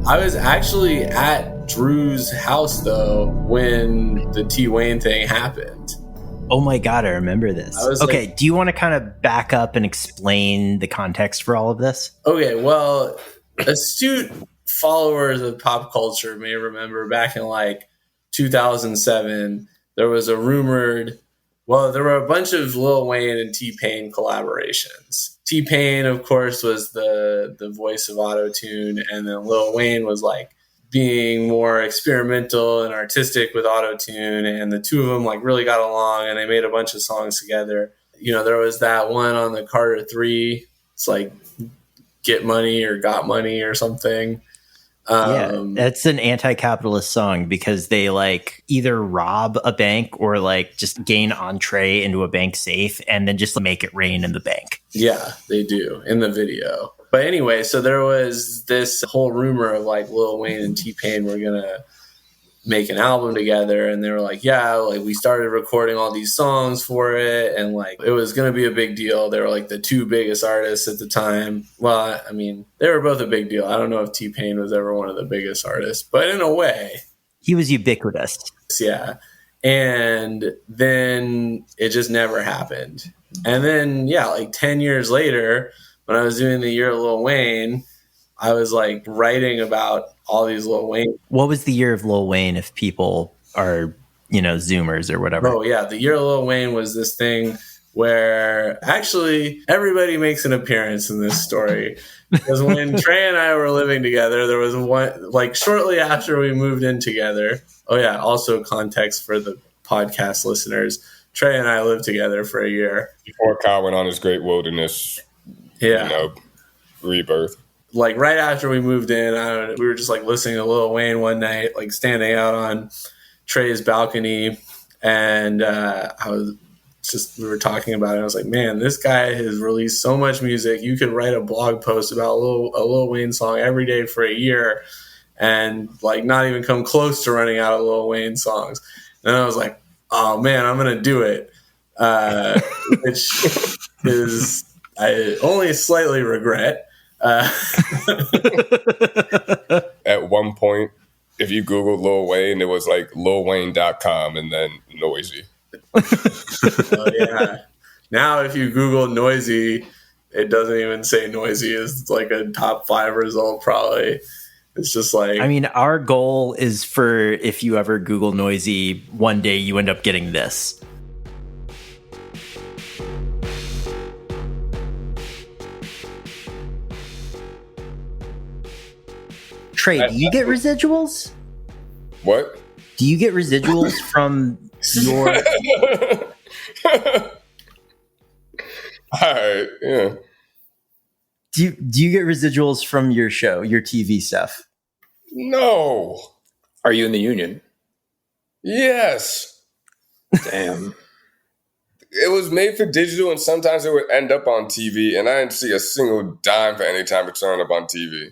I was actually at Drew's house, though, when the T. Wayne thing happened. Oh my God, I remember this. Okay, do you want to kind of back up and explain the context for all of this? Okay, well, astute followers of pop culture may remember back in like 2007, there was a rumored, well, there were a bunch of Lil Wayne and T-Pain collaborations. T-Pain, of course, was the voice of auto-tune, and then Lil Wayne was like being more experimental and artistic with auto-tune, and the two of them like really got along, and they made a bunch of songs together. You know, there was that one on the Carter 3. It's like Get Money or Got Money or something. Yeah, that's an anti-capitalist song because they like either rob a bank or like just gain entree into a bank safe and then just make it rain in the bank. Yeah, they do in the video. But anyway, so there was this whole rumor of like Lil Wayne and T-Pain were going to make an album together. And they were like, yeah, like we started recording all these songs for it. And like it was going to be a big deal. They were like the two biggest artists at the time. Well, I mean, they were both a big deal. I don't know if T-Pain was ever one of the biggest artists, but in a way. He was ubiquitous. Yeah. And then it just never happened. And then, yeah, like 10 years later, when I was doing the Year of Lil Wayne, I was like writing about all these Lil Wayne. What was the Year of Lil Wayne if people are, you know, Zoomers or whatever? Oh, yeah. The Year of Lil Wayne was this thing where actually everybody makes an appearance in this story. Because when Trey and I were living together, there was one, like shortly after we moved in together. Oh, yeah. Also context for the podcast listeners. Trey and I lived together for a year. Before Kyle went on his great wilderness, rebirth. Like right after we moved in, we were just like listening to Lil Wayne one night, like standing out on Trey's balcony. And we were talking about it. I was like, man, this guy has released so much music. You could write a blog post about a Lil Wayne song every day for a year and like not even come close to running out of Lil Wayne songs. And I was like, oh man, I'm going to do it. Which is, I only slightly regret. At one point, if you Googled Lil Wayne, it was like lilwayne.com and then Noisy. Oh, yeah. Now, if you Google Noisy, it doesn't even say Noisy. It's like a top 5 result, probably. It's just like... I mean, our goal is for if you ever Google Noisy, one day you end up getting this. Trey, do you get residuals? What? Do you get residuals from your... All right, yeah. Do you get residuals from your show, your TV stuff? No. Are you in the union? Yes. Damn. It was made for digital, and sometimes it would end up on TV, and I didn't see a single dime for any time it's showing up on TV.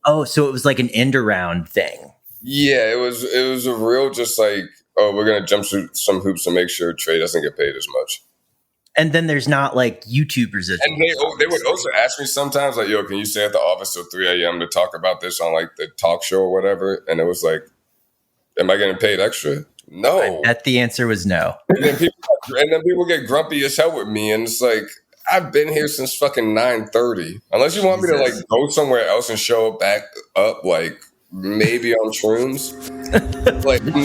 Oh, so it was like an end around thing. Yeah, it was a real just like, oh, we're gonna jump through some hoops to make sure Trey doesn't get paid as much. And then there's not like YouTube residuals. And they would also ask me sometimes like, yo, can you stay at the office till 3 a.m. to talk about this on like the talk show or whatever? And it was like, am I getting paid extra? No. The answer was no. And then people get grumpy as hell with me, and it's like, I've been here since fucking 9:30. Unless you want me to like go somewhere else and show back up, like maybe on shrooms. Like I'm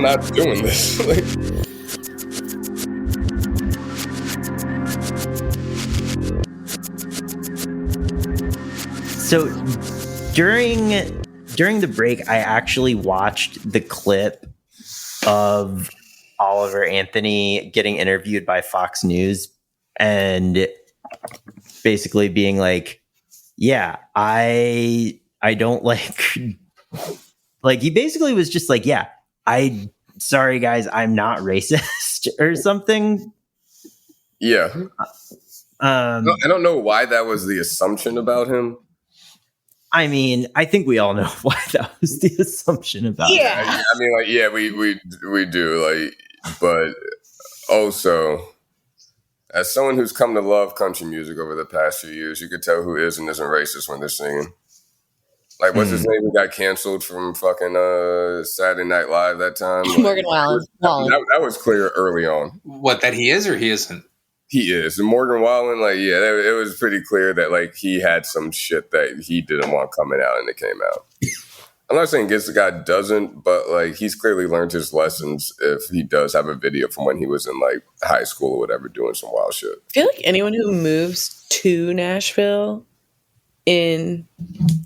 not doing this. Like, so during the break, I actually watched the clip of Oliver Anthony getting interviewed by Fox News and basically being like, yeah, I don't like he basically was just like, yeah, sorry guys, I'm not racist or something. Yeah. I don't know why that was the assumption about him. I mean, I think we all know why that was the assumption about him. I mean, like, yeah, we do, like, but also, as someone who's come to love country music over the past few years, you could tell who is and isn't racist when they're singing. Like, what's his name? He got canceled from fucking Saturday Night Live that time. Like, Morgan Wallen. That was clear early on. What, that he is or he isn't? He is. And Morgan Wallen, like, yeah, it was pretty clear that, like, he had some shit that he didn't want coming out, and it came out. I'm not saying Gets the Guy doesn't, but, like, he's clearly learned his lessons if he does have a video from when he was in, like, high school or whatever doing some wild shit. I feel like anyone who moves to Nashville in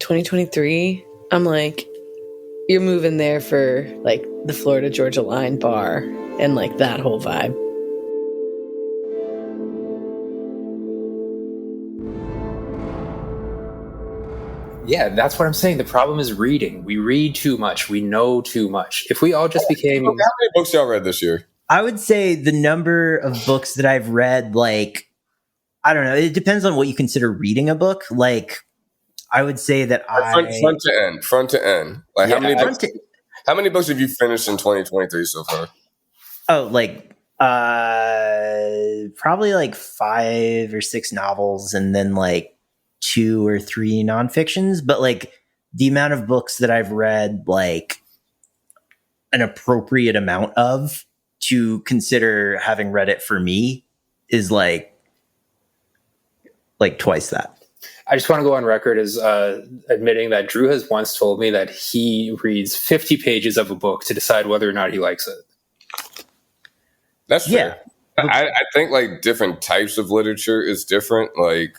2023, I'm like, you're moving there for, like, the Florida Georgia Line bar and, like, that whole vibe. Yeah, that's what I'm saying. The problem is reading. We read too much. We know too much. If we all just became... How many books y'all read this year? I would say the number of books that I've read, like, I don't know. It depends on what you consider reading a book. Like, I would say that front to end. Like, Yeah, how many books have you finished in 2023 so far? Oh, like, probably like 5 or 6 novels, and then like 2 or 3 nonfictions. But like the amount of books that I've read, like an appropriate amount of to consider having read it for me, is like twice that. I just want to go on record as admitting that Drew has once told me that he reads 50 pages of a book to decide whether or not he likes it. That's fair. Yeah. I think like different types of literature is different. Like,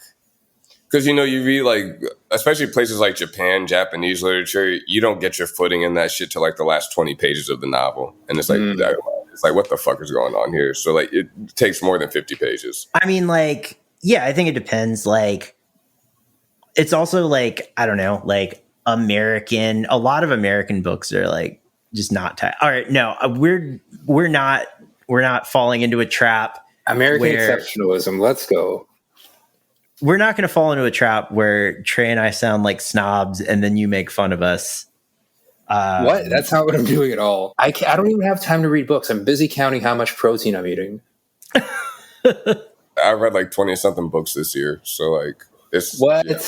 because, you know, you read like, especially places like Japan, Japanese literature, you don't get your footing in that shit till like the last 20 pages of the novel. And it's like, it's like, what the fuck is going on here? So like, it takes more than 50 pages. I mean, like, yeah, I think it depends. Like, it's also like, I don't know, like a lot of American books are like just not tight. All right. No, we're not falling into a trap. American exceptionalism. Let's go. We're not going to fall into a trap where Trey and I sound like snobs and then you make fun of us. What? That's not what I'm doing at all. I don't even have time to read books. I'm busy counting how much protein I'm eating. I read like 20 something books this year. So like, what? Yeah.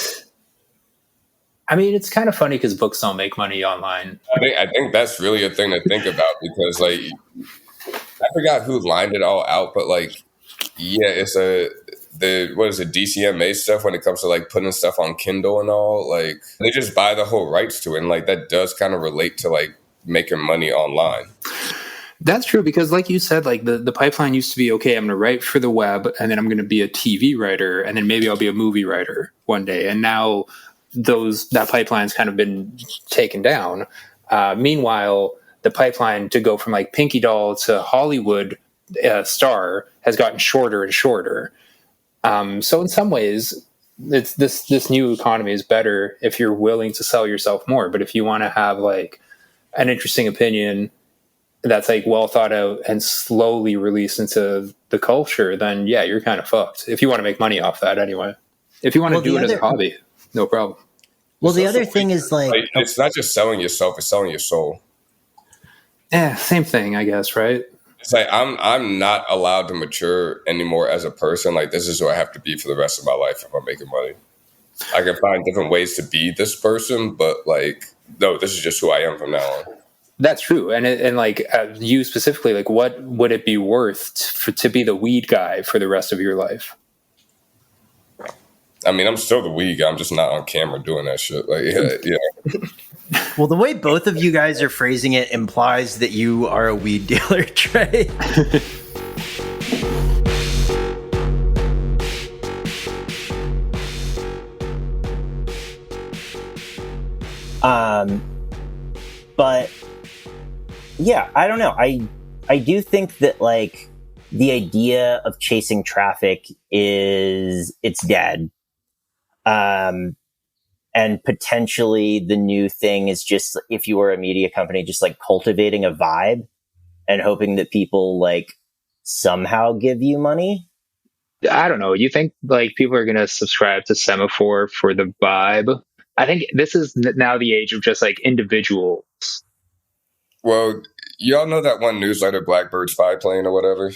I mean, it's kind of funny because books don't make money online. I think that's really a thing to think about because, like, I forgot who lined it all out, but like, yeah, it's what is it, DCMA stuff when it comes to like putting stuff on Kindle and all. Like, they just buy the whole rights to it, and like that does kind of relate to like making money online. That's true because, like you said, like the pipeline used to be, okay, I'm going to write for the web, and then I'm going to be a TV writer, and then maybe I'll be a movie writer one day. And now that pipeline's kind of been taken down. Meanwhile, the pipeline to go from like Pinky Doll to Hollywood star has gotten shorter and shorter. So in some ways, it's this new economy is better if you're willing to sell yourself more. But if you want to have like an interesting opinion that's like well thought out and slowly released into the culture, then yeah, you're kind of fucked. If you want to make money off that anyway. If you want to do it as a hobby, no problem. Well, the other thing is like it's not just selling yourself; it's selling your soul. Yeah, same thing, I guess, right? It's like I'm not allowed to mature anymore as a person. Like, this is who I have to be for the rest of my life if I'm making money. I can find different ways to be this person, but like, no, this is just who I am from now on. That's true, and like you specifically, like, what would it be worth to be the weed guy for the rest of your life? I mean, I'm still the weed guy. I'm just not on camera doing that shit. Like, yeah. Well, the way both of you guys are phrasing it implies that you are a weed dealer, Trey. But yeah, I don't know. I do think that like the idea of chasing traffic it's dead. And potentially the new thing is just, if you were a media company, just like cultivating a vibe and hoping that people like somehow give you money. I don't know. You think like people are going to subscribe to Semaphore for the vibe? I think this is now the age of just like individuals. Well, y'all know that one newsletter, Blackbird Spy Plane or whatever?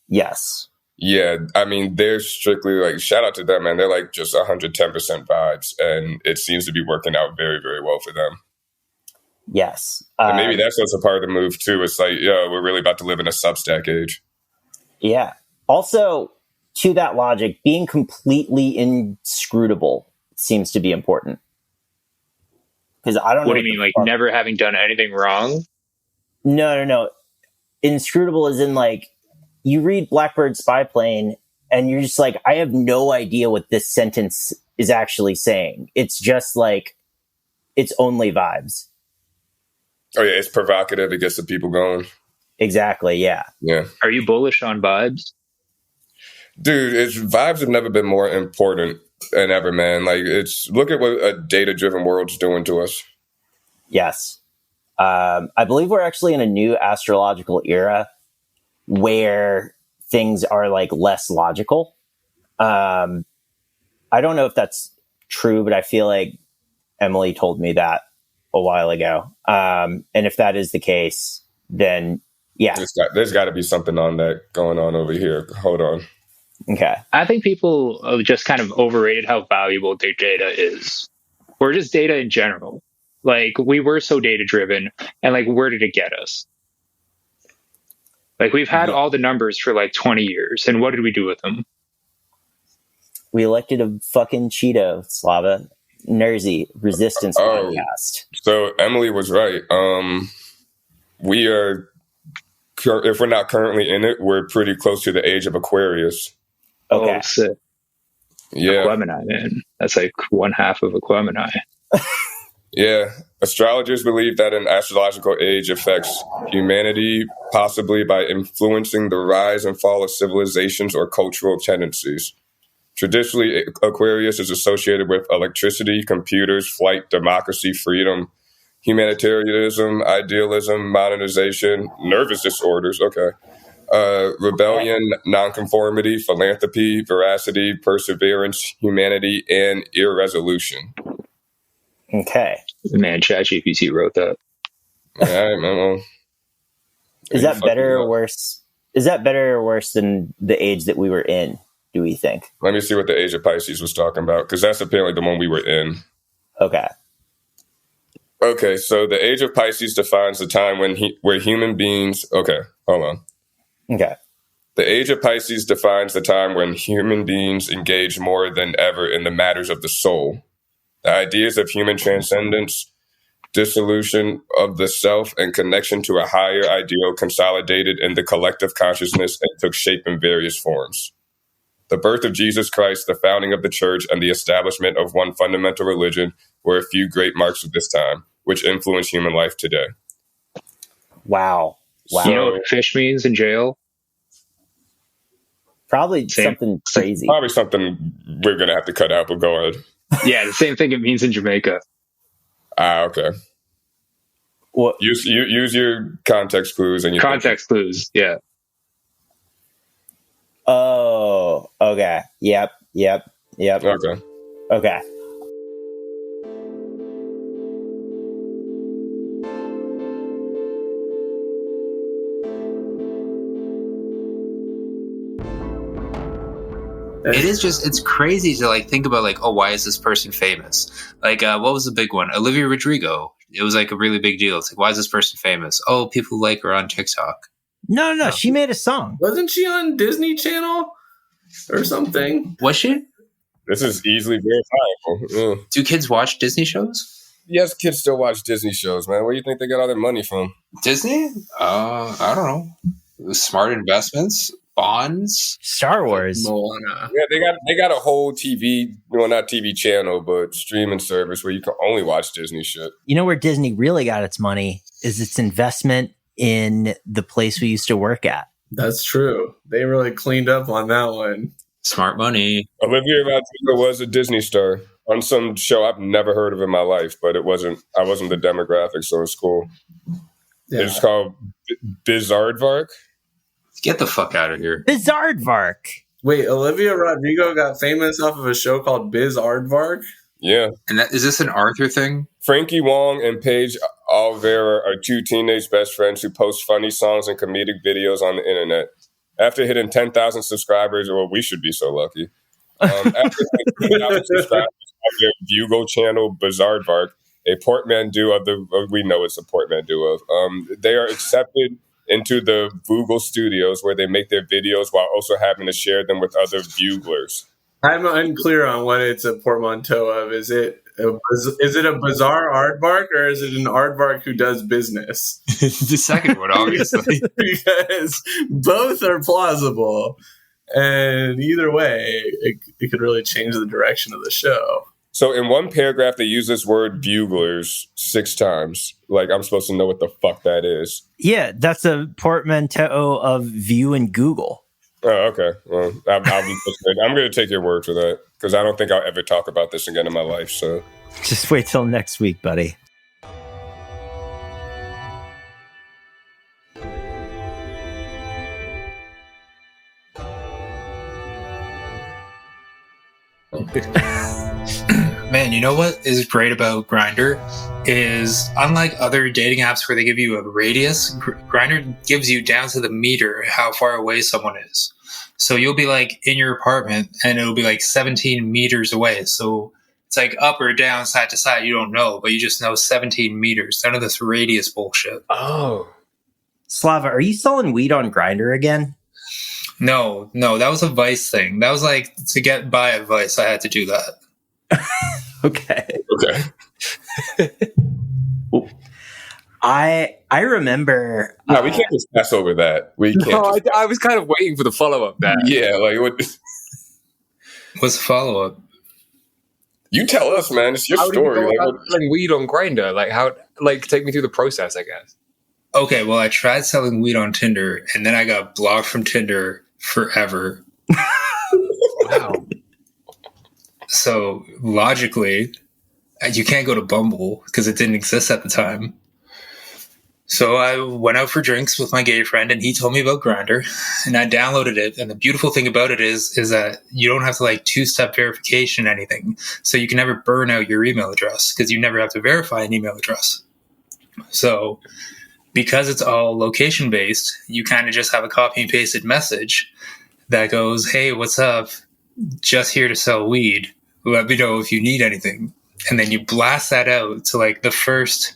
Yes. Yeah, I mean, they're strictly like, shout out to them, man. They're like just 110% vibes, and it seems to be working out very, very well for them. Yes. And maybe that's also part of the move, too. It's like, yo, we're really about to live in a Substack age. Yeah. Also, to that logic, being completely inscrutable seems to be important. Because I don't know. What do you mean, like never having done anything wrong? No. Inscrutable is in like, you read Blackbird Spy Plane and you're just like, I have no idea what this sentence is actually saying. It's just like, it's only vibes. Oh, yeah, it's provocative. It gets the people going. Exactly, yeah. Yeah. Are you bullish on vibes? Dude, vibes have never been more important than ever, man. Like, look at what a data-driven world's doing to us. Yes. I believe we're actually in a new astrological era where things are like less logical. I don't know if that's true, but I feel like Emily told me that a while ago. And if that is the case, then yeah. There's got to be something on that going on over here. Hold on. Okay. I think people just kind of overrated how valuable their data is, or just data in general. Like, we were so data driven, and like, where did it get us? Like, we've had all the numbers for like 20 years, and what did we do with them? We elected a fucking Cheeto, Slava. Nersey, Resistance podcast. So Emily was right. We are, if we're not currently in it, we're pretty close to the age of Aquarius. Okay. Oh, sick. Yeah. Aquemini, man. That's like one half of Aquemini. Yeah. Astrologers believe that an astrological age affects humanity, possibly by influencing the rise and fall of civilizations or cultural tendencies. Traditionally, Aquarius is associated with electricity, computers, flight, democracy, freedom, humanitarianism, idealism, modernization, nervous disorders, rebellion, nonconformity, philanthropy, veracity, perseverance, humanity, and irresolution. Okay. Man, ChatGPT wrote that. All right, man. Well, is that better or worse? Is that better or worse than the age that we were in, do we think? Let me see what the age of Pisces was talking about, because that's apparently the one we were in. Okay. Okay, so the age of Pisces defines the time where human beings... Okay, hold on. Okay. The age of Pisces defines the time when human beings engage more than ever in the matters of the soul. The ideas of human transcendence, dissolution of the self, and connection to a higher ideal consolidated in the collective consciousness and took shape in various forms. The birth of Jesus Christ, the founding of the church, and the establishment of one fundamental religion were a few great marks of this time, which influence human life today. Wow. You know what fish means in jail? Probably something crazy. Probably something we're going to have to cut out, but go ahead. Yeah, the same thing it means in Jamaica. Okay. What? Use your context clues and context clues. Yeah. Oh. Okay. Yep. Okay. It's crazy to like think about like, oh, why is this person famous? Like, what was the big one? Olivia Rodrigo. It was like a really big deal. It's like, why is this person famous? Oh, people like her on TikTok. No. She made a song. Wasn't she on Disney Channel or something? Was she? This is easily verifiable. Do kids watch Disney shows? Yes, kids still watch Disney shows, man. Where do you think they get all their money from? Disney? I don't know. Smart investments, bonds, Star Wars, Moana. Yeah, they got a whole TV, well, not TV channel, but streaming service where you can only watch Disney shit. You know where Disney really got its money is its investment in the place we used to work at. That's true. They really cleaned up on that one. Smart money. Olivia Rodrigo was a Disney star on some show I've never heard of in my life, but I wasn't the demographic, so it's cool. Yeah. It's called Bizaardvark. Get the fuck out of here. Bizaardvark. Wait, Olivia Rodrigo got famous off of a show called Biz Aardvark? Yeah. And is this an Arthur thing? Frankie Wong and Paige Alvera are two teenage best friends who post funny songs and comedic videos on the internet. After hitting 10,000 subscribers, well, we should be so lucky. After hitting 10,000 subscribers on their Bugle channel, Bizarrevark, a portmanteau of we know it's a portmanteau of, they are accepted into the Bugle studios where they make their videos while also having to share them with other buglers. I'm unclear on what it's a portmanteau of. Is it a bizarre aardvark, or is it an aardvark who does business? The second one, obviously. Because both are plausible, and either way, it could really change the direction of the show. So in one paragraph, they use this word buglers 6 times. Like, I'm supposed to know what the fuck that is. Yeah, that's a portmanteau of view and Google. Oh, okay. Well, I'm going to take your word for that, because I don't think I'll ever talk about this again in my life. So just wait till next week, buddy. Man, you know what is great about Grindr is, unlike other dating apps where they give you a radius, Grindr gives you down to the meter how far away someone is. So you'll be like in your apartment and it'll be like 17 meters away. So it's like up or down, side to side. You don't know, but you just know 17 meters. None of this radius bullshit. Oh. Slava, are you selling weed on Grindr again? No, that was a Vice thing. That was like to get by at Vice. I had to do that. Okay. okay. I remember. No, we can't just pass over that. We can't. No, I was kind of waiting for the follow up. There. Yeah, like what? What's the follow up? You tell us, man. It's your How do you story. go Like, about selling weed on Grindr? Like how? Like take me through the process, I guess. Okay, well, I tried selling weed on Tinder, and then I got blocked from Tinder forever. Wow. So logically, you can't go to Bumble because it didn't exist at the time. So I went out for drinks with my gay friend, and he told me about Grindr, and I downloaded it. And the beautiful thing about it is that you don't have to like 2-step verification anything, so you can never burn out your email address because you never have to verify an email address. So because it's all location based, you kind of just have a copy and pasted message that goes, "Hey, what's up? Just here to sell weed. Let me know if you need anything." And then you blast that out to like the first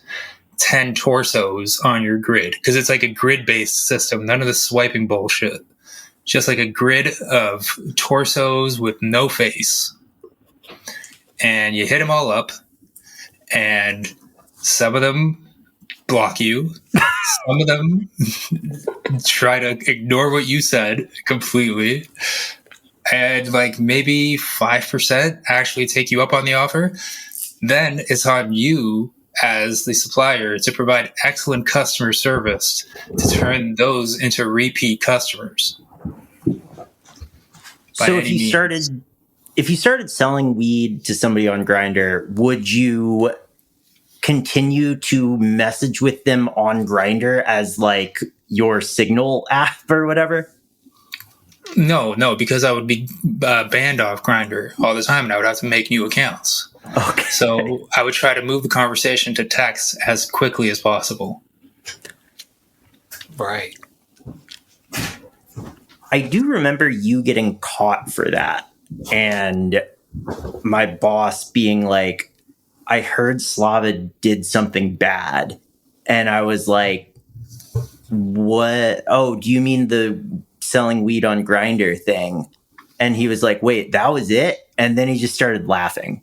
10 torsos on your grid, because it's like a grid-based system. None of the swiping bullshit. Just like a grid of torsos with no face. And you hit them all up, and some of them block you. Some of them try to ignore what you said completely. And like maybe 5% actually take you up on the offer. Then it's on you as the supplier to provide excellent customer service to turn those into repeat customers. So if you started selling weed to somebody on Grindr, would you continue to message with them on Grindr as like your Signal app or whatever? No, because I would be banned off Grindr all the time, and I would have to make new accounts. Okay. So I would try to move the conversation to text as quickly as possible. Right. I do remember you getting caught for that, and my boss being like, "I heard Slava did something bad," and I was like, "What? Oh, do you mean the selling weed on Grindr thing?" And he was like, "Wait, that was it?" And then he just started laughing.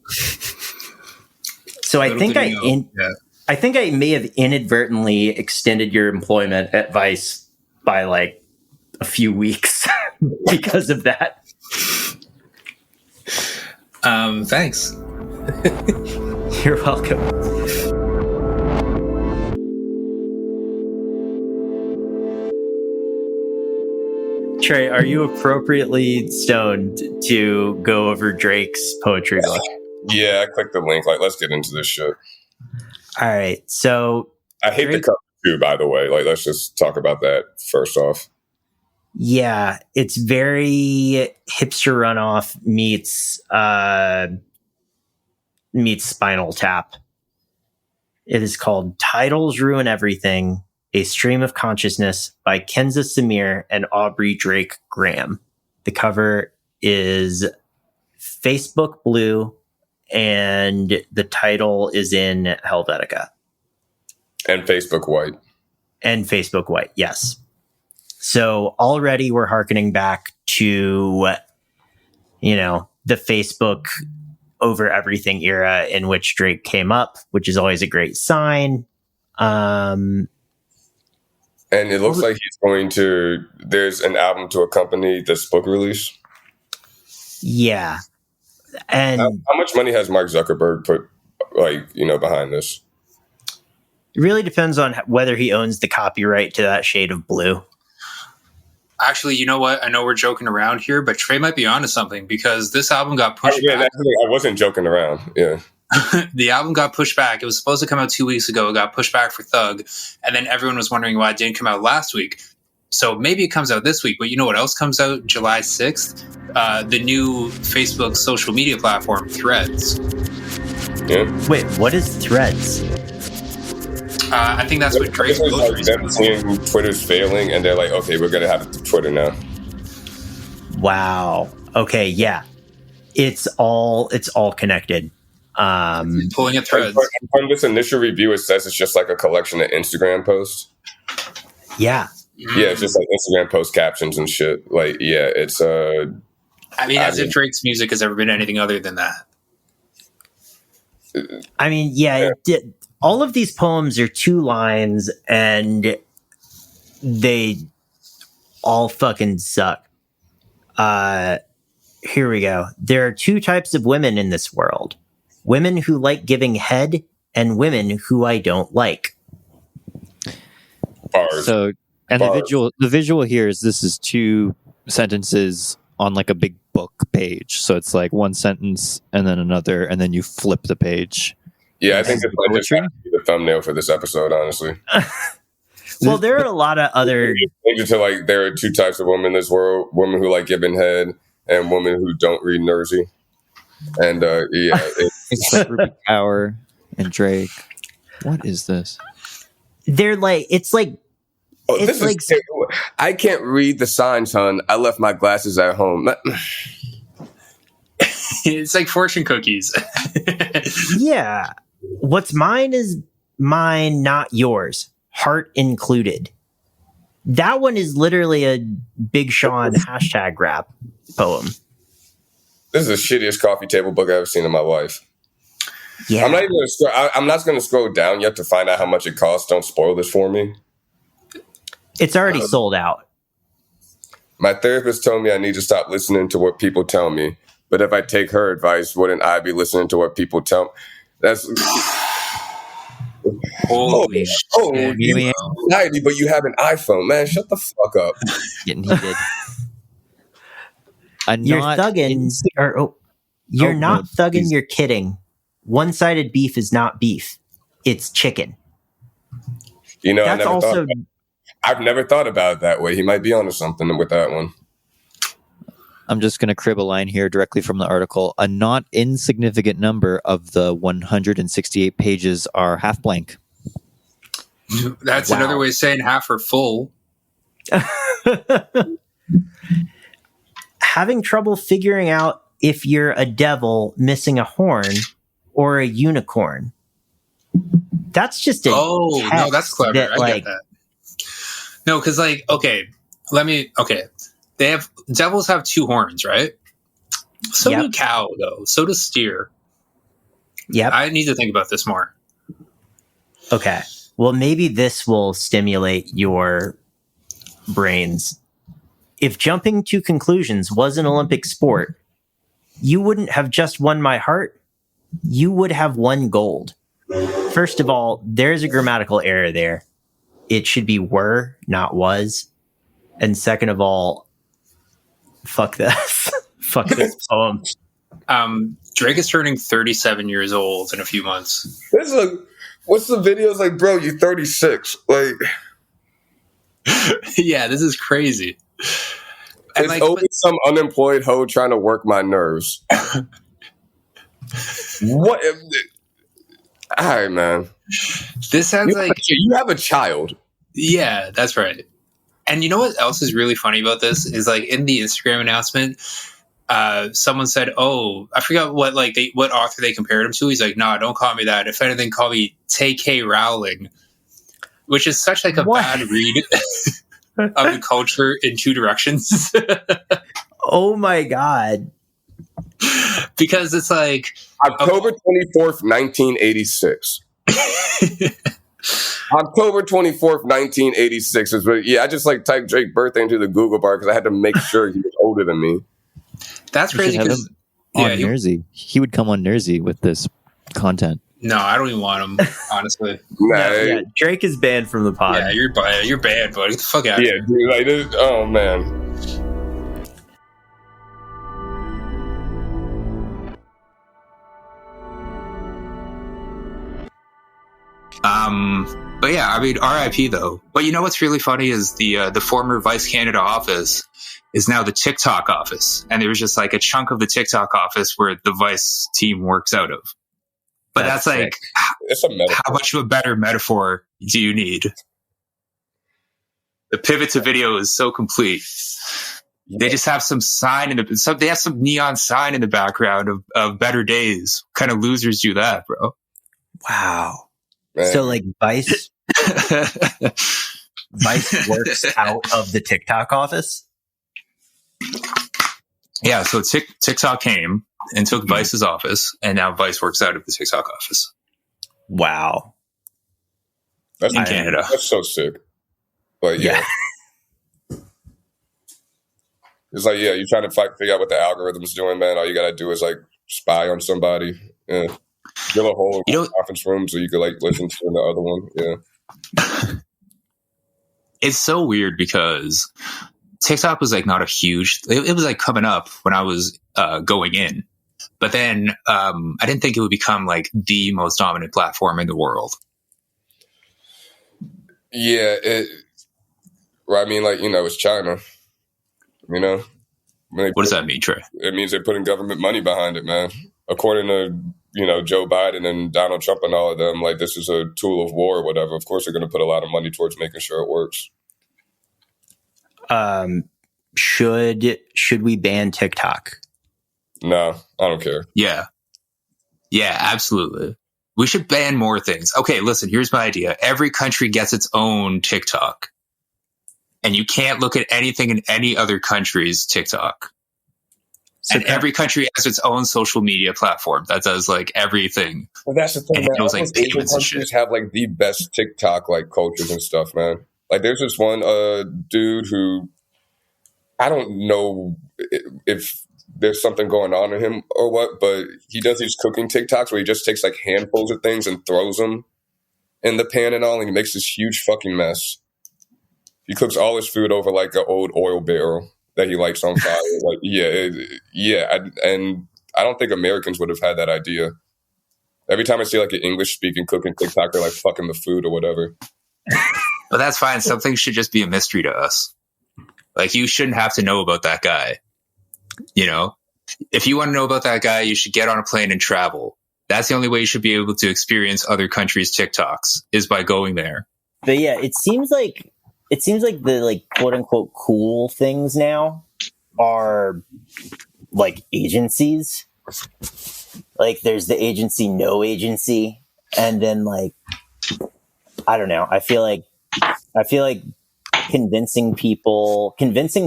So I think I may have inadvertently extended your employment at Vice by like a few weeks because of that. Thanks. You're welcome. Trey, are you appropriately stoned to go over Drake's poetry book? yeah, I clicked the link. Like, let's get into this shit. All right. So I hate the cover too, by the way. Like, let's just talk about that first off. yeah, it's very hipster runoff meets Spinal Tap. It is called Titles Ruin Everything. A Stream of Consciousness by Kenza Samir and Aubrey Drake Graham. The cover is Facebook blue, and the title is in Helvetica. And Facebook white. And Facebook white, yes. So already we're hearkening back to, the Facebook over everything era in which Drake came up, which is always a great sign. And it looks like there's an album to accompany this book release. Yeah. And how much money has Mark Zuckerberg put, behind this? It really depends on whether he owns the copyright to that shade of blue. Actually, you know what? I know we're joking around here, but Trey might be onto something because this album got pushed back. Actually, I wasn't joking around. Yeah. The album got pushed back. It was supposed to come out 2 weeks ago. It got pushed back for Thug. And then everyone was wondering why it didn't come out last week. So maybe it comes out this week. But you know what else comes out July 6th? The new Facebook social media platform, Threads. Yeah. Wait, what is Threads? I think that's what Drake's like them seeing Twitter's failing, and they're like, okay, we're going to have it to Twitter now. Wow. Okay, yeah. It's all connected. Pulling at Threads. From this initial review, it says it's just like a collection of Instagram posts. Yeah. Yeah, it's just like Instagram post captions and shit. Like, yeah, it's if Drake's music has ever been anything other than that. I mean, yeah. All of these poems are 2 lines, and they all fucking suck. Here we go. There are 2 types of women in this world. Women who like giving head, and women who I don't like. Bars. So, and the visual here is this is 2 sentences on like a big book page. So it's like one sentence and then another, and then you flip the page. Yeah, I think this might just have to be the thumbnail for this episode, honestly. Well, there are a lot of other... there are 2 types of women in this world. Women who like giving head, and women who don't read Nersey. And, it's like Ruby Power and Drake. What is this? They're like... It's like... Oh, it's like I can't read the signs, hon. I left my glasses at home. It's like fortune cookies. Yeah. What's mine is mine, not yours. Heart included. That one is literally a Big Sean hashtag rap poem. This is the shittiest coffee table book I've ever seen in my life. Yeah. I'm not going to scroll down yet to find out how much it costs. Don't spoil this for me. It's already sold out. My therapist told me I need to stop listening to what people tell me. But if I take her advice, wouldn't I be listening to what people tell me? That's... Holy shit. You have anxiety, but you have an iPhone. Man, shut the fuck up. Getting heated. You're thugging. You're not thugging, you're kidding. One-sided beef is not beef. It's chicken. I've never thought about it that way. He might be onto something with that one. I'm just going to crib a line here directly from the article. A not insignificant number of the 168 pages are half blank. That's another way of saying half are full. Having trouble figuring out if you're a devil missing a horn or a unicorn. That's just no, that's clever. I get that. No, because devils have 2 horns, right? So do cow, though. So does steer. Yep. I need to think about this more. Okay. Well, maybe this will stimulate your brains. If jumping to conclusions was an Olympic sport, you wouldn't have just won my heart. You would have won gold. First of all, there's a grammatical error there. It should be were, not was. And second of all, fuck this. Fuck this poem. Drake is turning 37 years old in a few months. What's the videos like, bro? You're 36. Like, yeah, this is crazy. It's always some unemployed hoe trying to work my nerves. What? All right, man. This sounds like you have a child. Yeah, that's right. And you know what else is really funny about this is like in the Instagram announcement, someone said, "Oh, I forgot what what author they compared him to." He's like, "No, don't call me that. If anything, call me T.K. Rowling," which is such like a bad read of the culture in two directions. Oh my god! Because it's like October 24th, 1986. October 24th, 1986 is what, I just like typed Drake birthday into the Google bar because I had to make sure he was older than me. That's crazy because Nersey. He would come on Nersey with this content. No, I don't even want him, honestly. Yeah, Drake is banned from the pod. Yeah, you're banned, buddy. Get the fuck out of here. Yeah, dude, like this, oh man. But yeah, I mean, RIP though. But you know what's really funny is the former Vice Canada office is now the TikTok office, and there was just like a chunk of the TikTok office where the Vice team works out of. But that's like, it's a metaphor. How much of a better metaphor do you need? The pivot to video is so complete. Yeah. They just have some sign they have some neon sign in the background of better days. What kind of losers do that, bro? Wow. Man. So like Vice works out of the TikTok office? Yeah, so TikTok came and took Vice's office, and now Vice works out of the TikTok office. Wow. That's in Canada. That's so sick. But yeah. It's like, you're trying to figure out what the algorithm's doing, man. All you got to do is like spy on somebody. Yeah. Drill a hole in the conference room so you could like listen to the other one. Yeah. It's so weird because TikTok was like not a huge. It was like coming up when I was going in, but then I didn't think it would become like the most dominant platform in the world. Yeah, I mean, like it's China. What does that mean, Trey? It means they're putting government money behind it, man. According to Joe Biden and Donald Trump and all of them, like this is a tool of war or whatever. Of course, they're going to put a lot of money towards making sure it works. Should we ban TikTok? No, I don't care. Yeah, absolutely. We should ban more things. Okay, listen, here's my idea. Every country gets its own TikTok, and you can't look at anything in any other country's TikTok. So every country has its own social media platform that does like everything. Well, that's the thing, man. Knows, like, Asian countries have like the best TikTok like cultures and stuff, man. Like there's this one dude who I don't know if there's something going on in him or what, but he does these cooking TikToks where he just takes like handfuls of things and throws them in the pan and all, and he makes this huge fucking mess. He cooks all his food over like an old oil barrel that he lights on fire. Like, and I don't think Americans would have had that idea. Every time I see like an English-speaking cooking TikTok, they're like fucking the food or whatever. But that's fine. Some things should just be a mystery to us. Like, you shouldn't have to know about that guy. If you want to know about that guy, you should get on a plane and travel. That's the only way you should be able to experience other countries' TikToks is by going there. But yeah, it seems like the like quote unquote cool things now are like agencies. Like there's the agency, no agency, and then like I don't know. I feel like convincing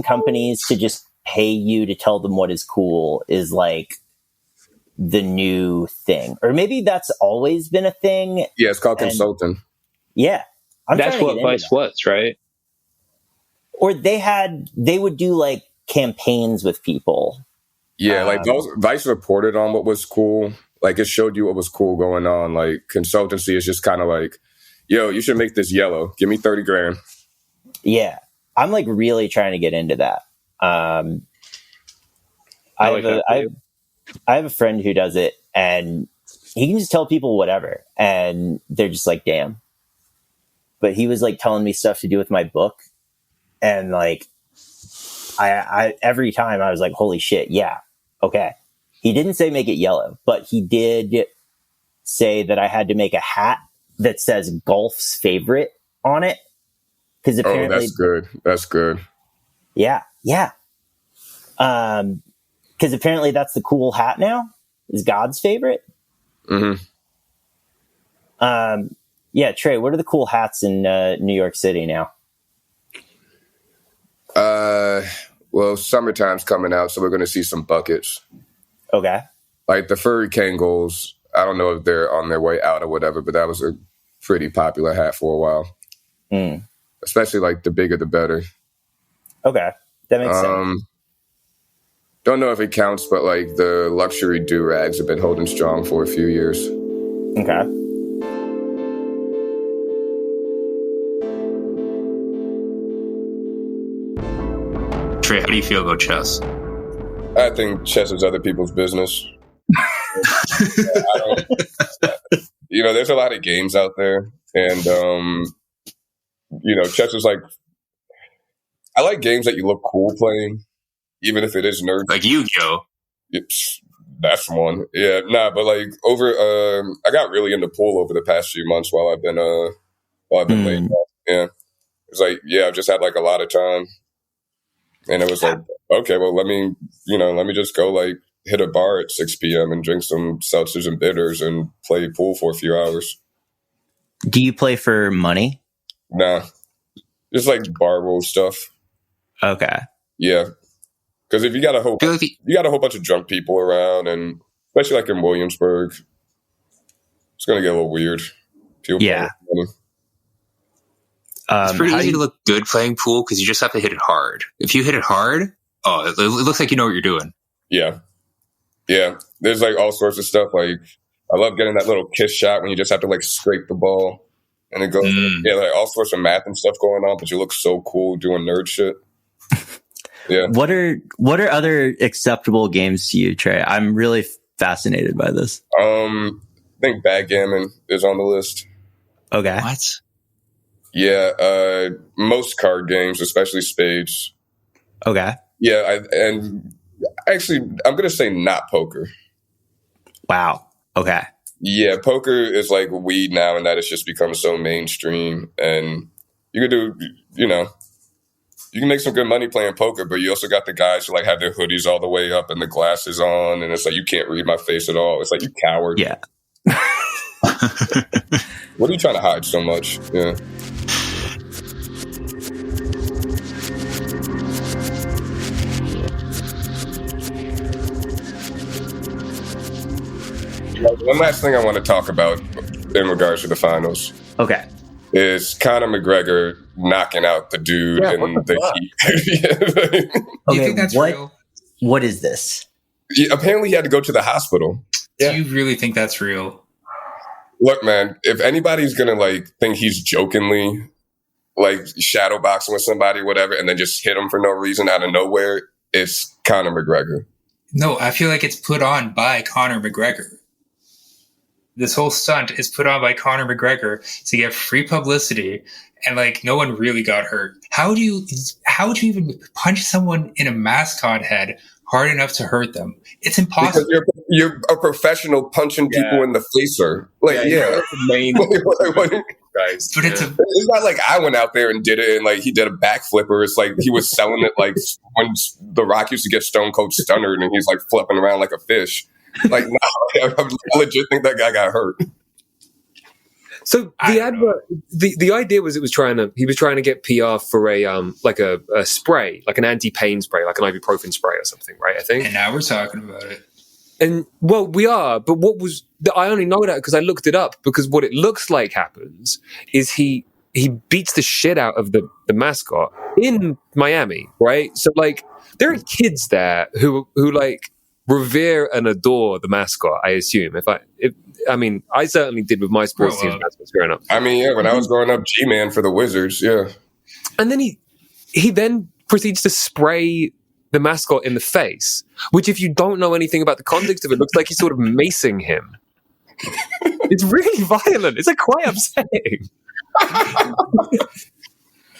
companies to just pay you to tell them what is cool is like the new thing, or maybe that's always been a thing. Yeah, it's called consulting. Yeah, that's what Vice was, right? Or they would do like campaigns with people. Yeah, like Vice reported on what was cool. Like it showed you what was cool going on. Like consultancy is just kind of like, yo, you should make this yellow. Give me 30 grand. Yeah. I'm like really trying to get into that. I have a friend who does it, and he can just tell people whatever, and they're just like, damn. But he was like telling me stuff to do with my book. And like, I every time I was like, holy shit. Yeah. Okay. He didn't say make it yellow, but he did say that I had to make a hat that says golf's favorite on it. Because apparently, that's good. That's good. Yeah. Because apparently that's the cool hat now. Is God's favorite. Mm-hmm. Yeah, Trey, what are the cool hats in New York City now? Well, summertime's coming out, so we're going to see some buckets. Okay. Like the furry Kangol, I don't know if they're on their way out or whatever, but that was a pretty popular hat for a while. Especially like the bigger the better. Okay, that makes sense. Don't know if it counts, but like the luxury do-rags have been holding strong for a few years. Okay. Trey, how do you feel about chess? I think chess is other people's business. There's a lot of games out there, and chess is like, I like games that you look cool playing, even if it is nerd. Like Yu-Gi-Oh. That's one. Yeah, but like I got really into pool over the past few months while I've been playing. Yeah, it's like I've just had like a lot of time, and it was like, okay, well let me just go like hit a bar at 6 p.m. and drink some seltzers and bitters and play pool for a few hours. Do you play for money? Nah, just like bar rule stuff. Okay. Yeah. Because if you got a whole bunch of drunk people around, and especially like in Williamsburg, it's gonna get a little weird. People it's pretty easy to look good playing pool because you just have to hit it hard. If you hit it hard, it looks like you know what you're doing. Yeah. There's like all sorts of stuff. Like I love getting that little kiss shot when you just have to like scrape the ball, and it goes. Like all sorts of math and stuff going on, but you look so cool doing nerd shit. Yeah. What are other acceptable games to you, Trey? I'm really fascinated by this. I think backgammon is on the list. Okay. What? Yeah. Most card games, especially spades. Okay. Yeah. I'm going to say not poker. Wow. Okay. Yeah. Poker is like weed now, and that it's just become so mainstream, and you could do, you can make some good money playing poker, but you also got the guys who like have their hoodies all the way up and the glasses on, and it's like, you can't read my face at all. It's like, you coward. Yeah. What are you trying to hide so much? Yeah. One last thing I want to talk about in regards to the finals. Okay. Is Conor McGregor knocking out the dude in the Heat. Do you think that's real? What is this? Apparently he had to go to the hospital. Do you really think that's real? Look, man, if anybody's going to like think he's jokingly like shadow boxing with somebody, whatever, and then just hit him for no reason out of nowhere, it's Conor McGregor. No, I feel like it's put on by Conor McGregor. This whole stunt is put on by Conor McGregor to get free publicity, and like no one really got hurt. How would you even punch someone in a mascot head hard enough to hurt them? It's impossible. Because you're a professional punching people in the facer. Like, main guys. But it's not like I went out there and did it and like he did a backflipper. It's like he was selling it like when The Rock used to get Stone Cold Stunnered and he's like flipping around like a fish. Like, no, I legit think that guy got hurt. So the advert, the idea was he was trying to get PR for a spray, like an anti-pain spray, like an ibuprofen spray or something, right? I think. And now we're talking about it. And well, we are, but I only know that because I looked it up, because what it looks like happens is he beats the shit out of the mascot in Miami, right? So like there are kids there who like revere and adore the mascot, I assume. I certainly did with my sports team's mascots growing up. I mean, yeah, when I was growing up, G-Man for the Wizards, yeah. And then he then proceeds to spray the mascot in the face, which if you don't know anything about the context of it, looks like he's sort of macing him. It's really violent. It's like quite upsetting.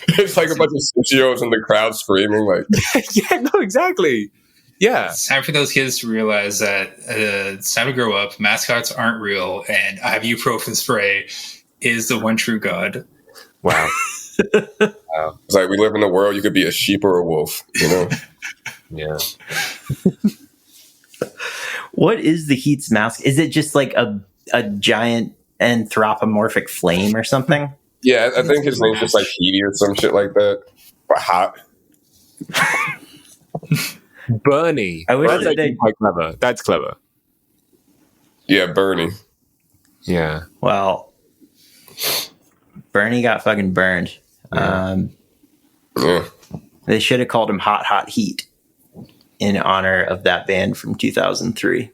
It's like a bunch of socios in the crowd screaming like... Yeah, no, exactly. Yeah. It's time for those kids to realize that it's time to grow up. Mascots aren't real, and ibuprofen spray is the one true God. Wow. Wow. It's like we live in a world you could be a sheep or a wolf, you know? Yeah. What is the Heat's mask? Is it just like a giant anthropomorphic flame or something? Yeah, I think his name's just like Heaty or some shit like that. But hot. Bernie. I wish That's that actually quite clever. That's clever. Yeah, Bernie. Yeah. Well, Bernie got fucking burned. Yeah. They should have called him Hot Hot Heat in honor of that band from 2003.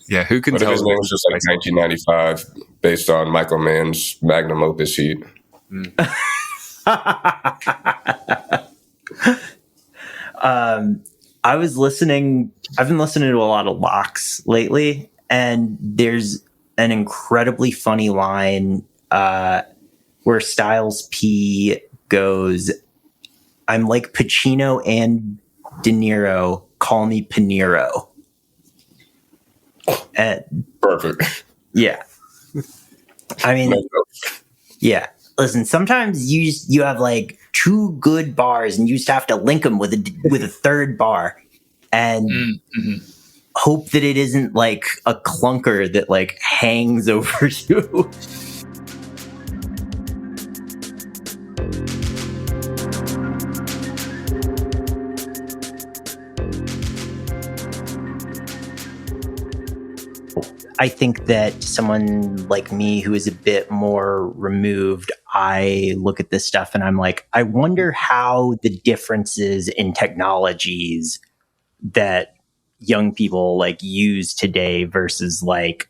Yeah, who can What if tell? his name was just like 1995 based on Michael Mann's magnum opus Heat? I've been listening to a lot of Locks lately, and there's an incredibly funny line where Styles P goes, "I'm like Pacino and De Niro, call me Panero." And Perfect. yeah, I mean, yeah. Listen, sometimes you have like two good bars, and you just have to link them with a third bar, and hope that it isn't like a clunker that like hangs over you. I think that someone like me who is a bit more removed, I look at this stuff and I'm like, I wonder how the differences in technologies that young people like use today versus like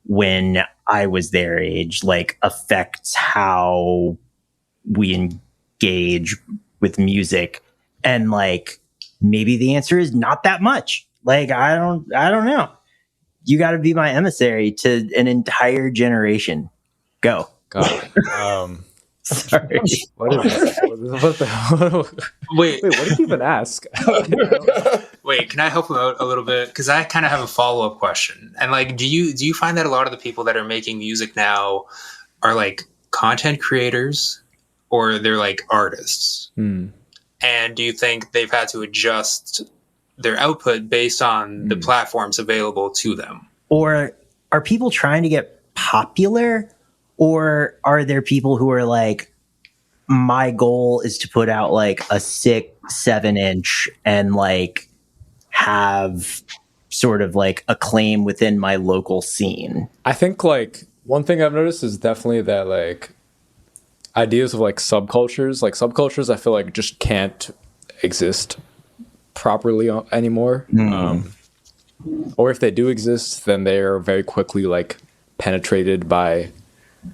when I was their age, like affects how we engage with music. And like, maybe the answer is not that much. Like, I don't know. You got to be my emissary to an entire generation. Go. God. Sorry. What is this? What the hell? Wait, Wait, what did you even ask? wait, can I help him out a little bit? Because I kind of have a follow up question. And like, do you find that a lot of the people that are making music now are like content creators, or they're like artists? And do you think they've had to adjust their output based on the platforms available to them? Or are people trying to get popular? Or are there people who are like, my goal is to put out like a 6-7 inch and like have sort of like acclaim within my local scene? I think like one thing I've noticed is definitely that like ideas of like subcultures I feel like just can't exist properly anymore. Or if they do exist, then they are very quickly like penetrated by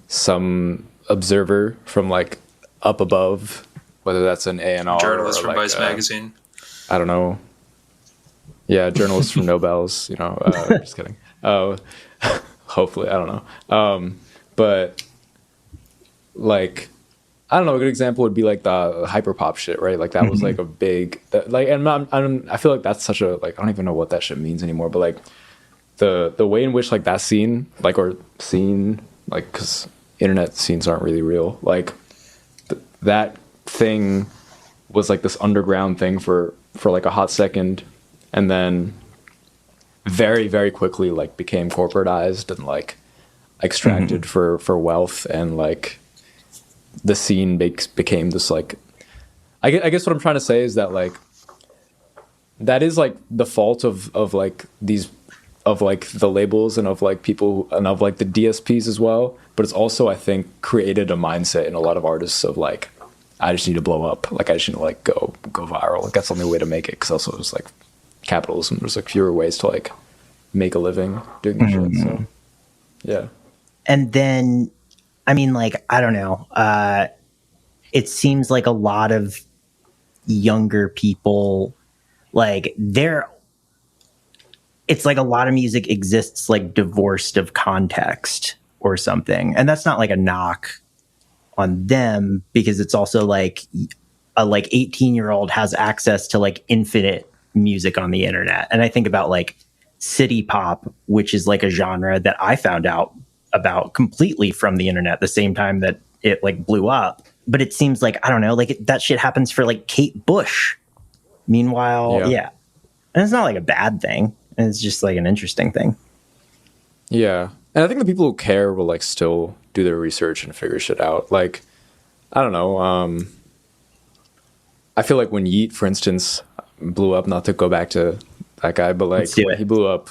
some observer from like up above, whether that's an A&R Journalist or from like, Vice Magazine. I don't know. Yeah, journalists from Nobels, you know, just kidding. Hopefully, I don't know. But like, I don't know, a good example would be like the hyperpop shit, right? Like that was like a big, like, and I feel like that's such a, like, I don't even know what that shit means anymore, but like the way in which like that scene, like, or scene, like, because internet scenes aren't really real, like that thing was like this underground thing for like a hot second, and then very, very quickly like became corporatized and like extracted for wealth, and like the scene became this like, I guess what I'm trying to say is that like that is like the fault of like these, of like the labels and of like people and of like the DSPs as well, but it's also, I think, created a mindset in a lot of artists of like, I just need to blow up, like I just need to like go viral, like that's the only way to make it, because also it's like capitalism, there's like fewer ways to like make a living doing this shit. So yeah. And then, I mean, like, I don't know. It seems like a lot of younger people, like, it's like a lot of music exists like divorced of context or something. And that's not like a knock on them, because it's also like a like 18-year-old has access to like infinite music on the internet. And I think about like city pop, which is like a genre that I found out about completely from the internet, the same time that it like blew up. But it seems like, I don't know, like that shit happens for like Kate Bush. Meanwhile, yeah. And it's not like a bad thing. It's just like an interesting thing. Yeah. And I think the people who care will like still do their research and figure shit out. Like, I don't know. I feel like when Yeet, for instance, blew up, not to go back to that guy, but like when he blew up,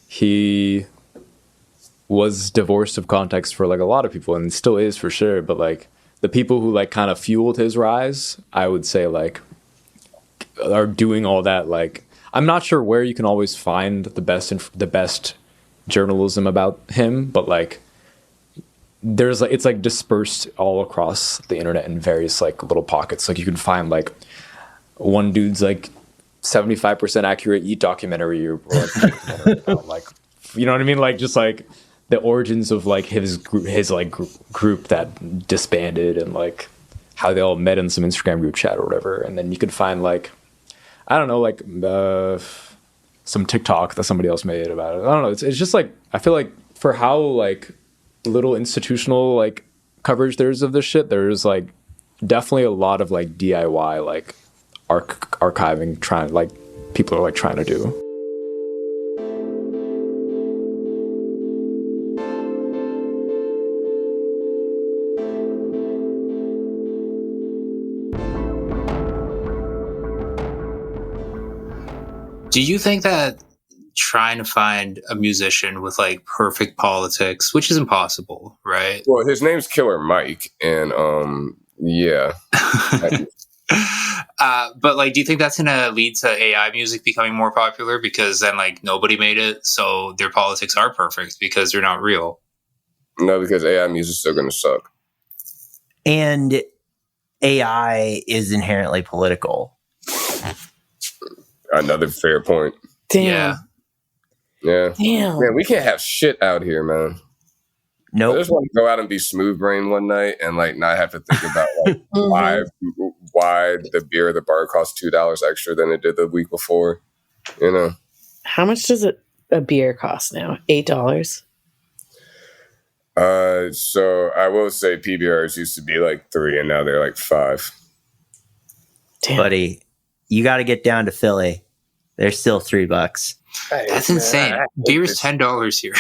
he was divorced of context for like a lot of people, and still is for sure. But like the people who like kind of fueled his rise, I would say like are doing all that. Like, I'm not sure where you can always find the best journalism about him, but like there's like, it's like dispersed all across the internet in various like little pockets. Like you can find like one dude's like 75% accurate Eat documentary or like, you know what I mean? Like just like the origins of like his group that disbanded, and like how they all met in some Instagram group chat or whatever. And then you could find like, I don't know, like some TikTok that somebody else made about it. I don't know. It's just like, I feel like for how like little institutional like coverage there is of this shit, there's like definitely a lot of like DIY like archiving trying, like people are like trying to do. Do you think that trying to find a musician with like perfect politics, which is impossible, right? Well, his name's Killer Mike, and yeah. But like, do you think that's going to lead to AI music becoming more popular, because then like nobody made it, so their politics are perfect because they're not real? No, because AI music's still going to suck. And AI is inherently political. Another fair point. Damn. Yeah. Damn. Man, we can't have shit out here, man. Nope. I just want to go out and be smooth brain one night and like not have to think about like why the beer at the bar costs $2 extra than it did the week before. You know. How much does a beer cost now? $8? So I will say PBRs used to be like $3 and now they're like $5. Damn. Buddy, you got to get down to Philly. They're still $3. That's insane. Beer's $10 here.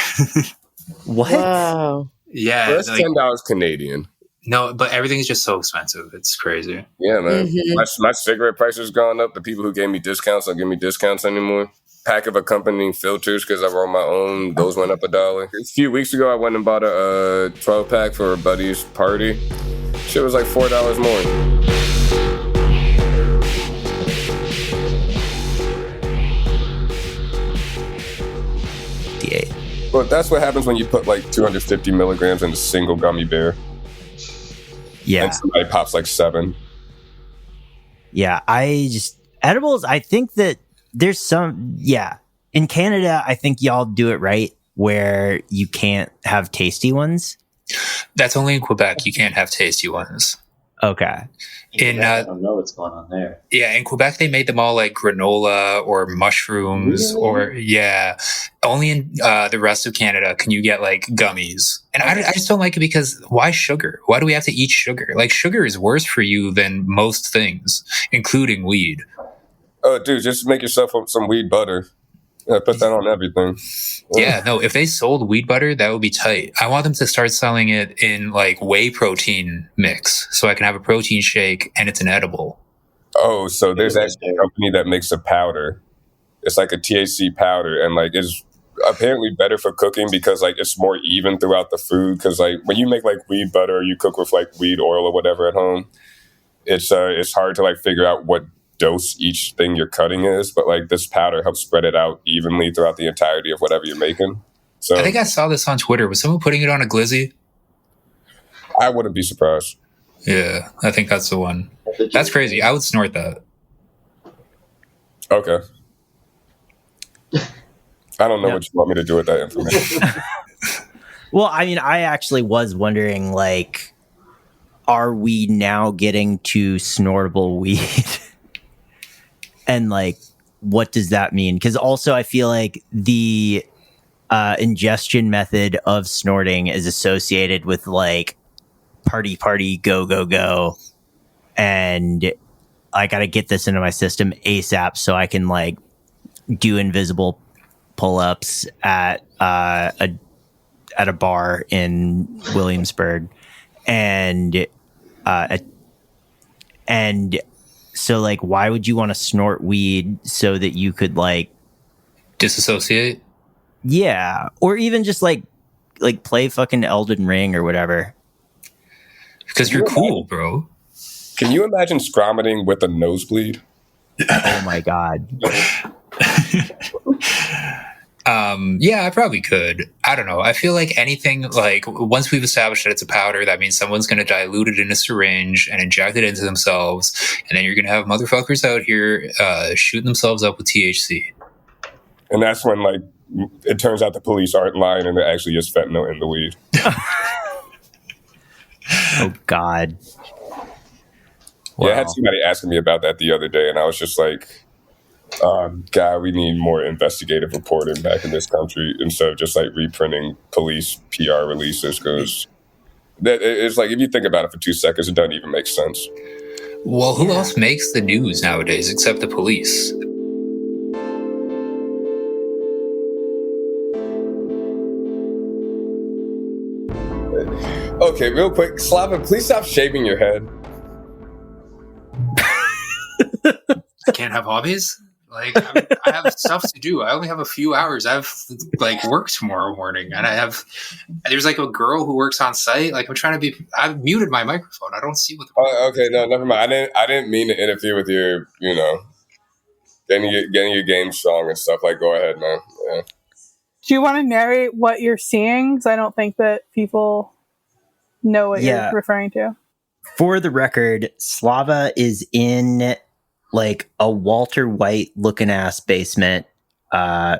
What? Wow. Yeah. Well, that's $10 Canadian. No, but everything's just so expensive. It's crazy. Yeah, man. Mm-hmm. My cigarette prices gone up. The people who gave me discounts don't give me discounts anymore. Pack of accompanying filters, because I roll my own, those went up $1. A few weeks ago, I went and bought a 12-pack for a buddy's party. Shit was like $4 more. Well, that's what happens when you put like 250 milligrams in a single gummy bear. Yeah. And somebody pops like 7. Yeah. Edibles, I think that there's some, in Canada, I think y'all do it right where you can't have tasty ones. That's only in Quebec. You can't have tasty ones. Okay. I don't know what's going on there. Yeah, in Quebec they made them all like granola or mushrooms, or only in the rest of Canada can you get like gummies. And I just don't like it, because why sugar? Why do we have to eat sugar? Like, sugar is worse for you than most things, including weed. Oh, dude, just make yourself some weed butter. Yeah, put that on everything. Yeah, no, if they sold weed butter, that would be tight. I want them to start selling it in like whey protein mix, so I can have a protein shake and it's an edible. Oh, so there's actually a company that makes a powder. It's like a THC powder, and like it's apparently better for cooking because like it's more even throughout the food. Because like when you make like weed butter or you cook with like weed oil or whatever at home, it's hard to like figure out what dose each thing you're cutting is, but like this powder helps spread it out evenly throughout the entirety of whatever you're making. So I think I saw this on Twitter. Was someone putting it on a glizzy? I wouldn't be surprised. Yeah, I think that's the one. That's crazy. I would snort that. Okay. I don't know what you want me to do with that information. Well, I mean, I actually was wondering, like, are we now getting to snortable weed? And like, what does that mean? Because also I feel like the ingestion method of snorting is associated with like party, go, and I got to get this into my system ASAP so I can like do invisible pull-ups at a bar in Williamsburg, and so like, why would you want to snort weed so that you could like disassociate? Yeah, or even just like play fucking Elden Ring or whatever. Because you're cool, bro. Can you imagine scrometing with a nosebleed? Oh my god. Yeah, I probably could. I don't know. I feel like anything, like once we've established that it's a powder, that means someone's going to dilute it in a syringe and inject it into themselves, and then you're going to have motherfuckers out here shooting themselves up with THC. And that's when, like, it turns out the police aren't lying and there actually is fentanyl in the weed. Oh God. Wow. Yeah, I had somebody asking me about that the other day, and I was just like, God, we need more investigative reporting back in this country instead of just like reprinting police PR releases, because it's like, if you think about it for 2 seconds, it doesn't even make sense. Well, who else makes the news nowadays except the police? Okay, real quick, Slava, please stop shaving your head. I can't have hobbies? Like, I have stuff to do. I only have a few hours. I have like work tomorrow morning, and there's like a girl who works on site. Like, I've muted my microphone. I don't see what. Okay, no, never mind. I didn't mean to interfere with your, getting your game strong and stuff. Like, go ahead, man. Yeah. Do you want to narrate what you're seeing? Because I don't think that people know what you're referring to. For the record, Slava is in like a Walter White looking ass basement,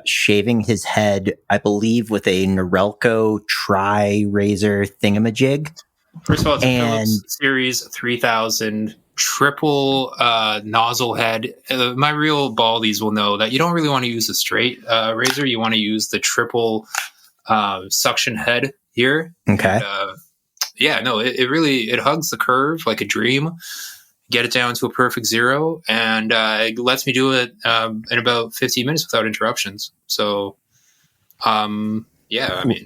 shaving his head, I believe, with a Norelco tri-razor thingamajig. First of all, it's a Philips Series 3000 triple nozzle head. My real baldies will know that you don't really want to use a straight razor. You want to use the triple suction head here. Okay. And, it hugs the curve like a dream. Get it down to a perfect 0, and it lets me do it in about 15 minutes without interruptions. So, I mean...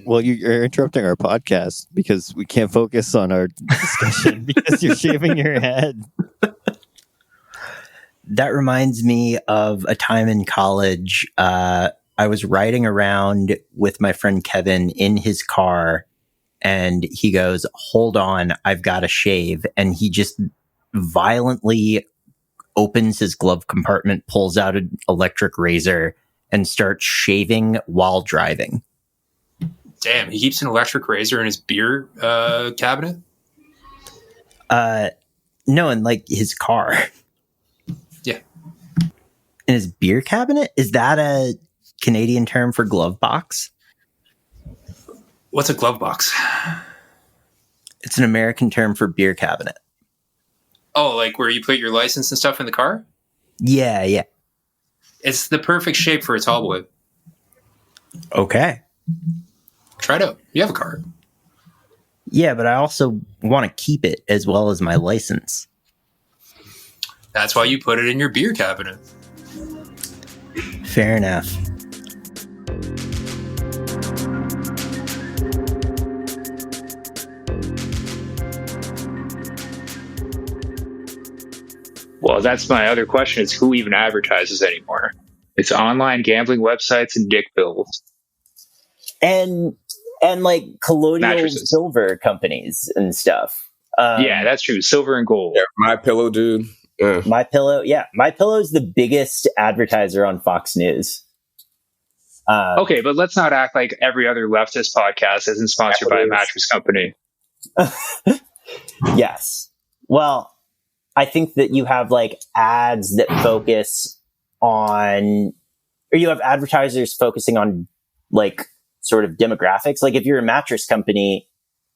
Well, you're interrupting our podcast because we can't focus on our discussion because you're shaving your head. That reminds me of a time in college. I was riding around with my friend Kevin in his car, and he goes, "Hold on, I've got to shave." And he just violently opens his glove compartment, pulls out an electric razor, and starts shaving while driving. Damn, he keeps an electric razor in his beer cabinet? No, in like his car. Yeah. In his beer cabinet? Is that a Canadian term for glove box? What's a glove box? It's an American term for beer cabinet. Oh, like where you put your license and stuff in the car? Yeah. It's the perfect shape for a tall boy. Okay. Try it out. You have a car. Yeah, but I also want to keep it as well as my license. That's why you put it in your beer cabinet. Fair enough. Well, that's my other question, is who even advertises anymore? It's online gambling websites and dick pills. And like colloidal Mattresses. silver companies and stuff. Yeah, that's true. Silver and gold. Yeah, My Pillow, dude. My Pillow. Yeah, My Pillow is the biggest advertiser on Fox News. Okay, but let's not act like every other leftist podcast isn't sponsored by a mattress company. Yes. Well, I think that you have like ads that focus on, or you have advertisers focusing on like sort of demographics. Like if you're a mattress company,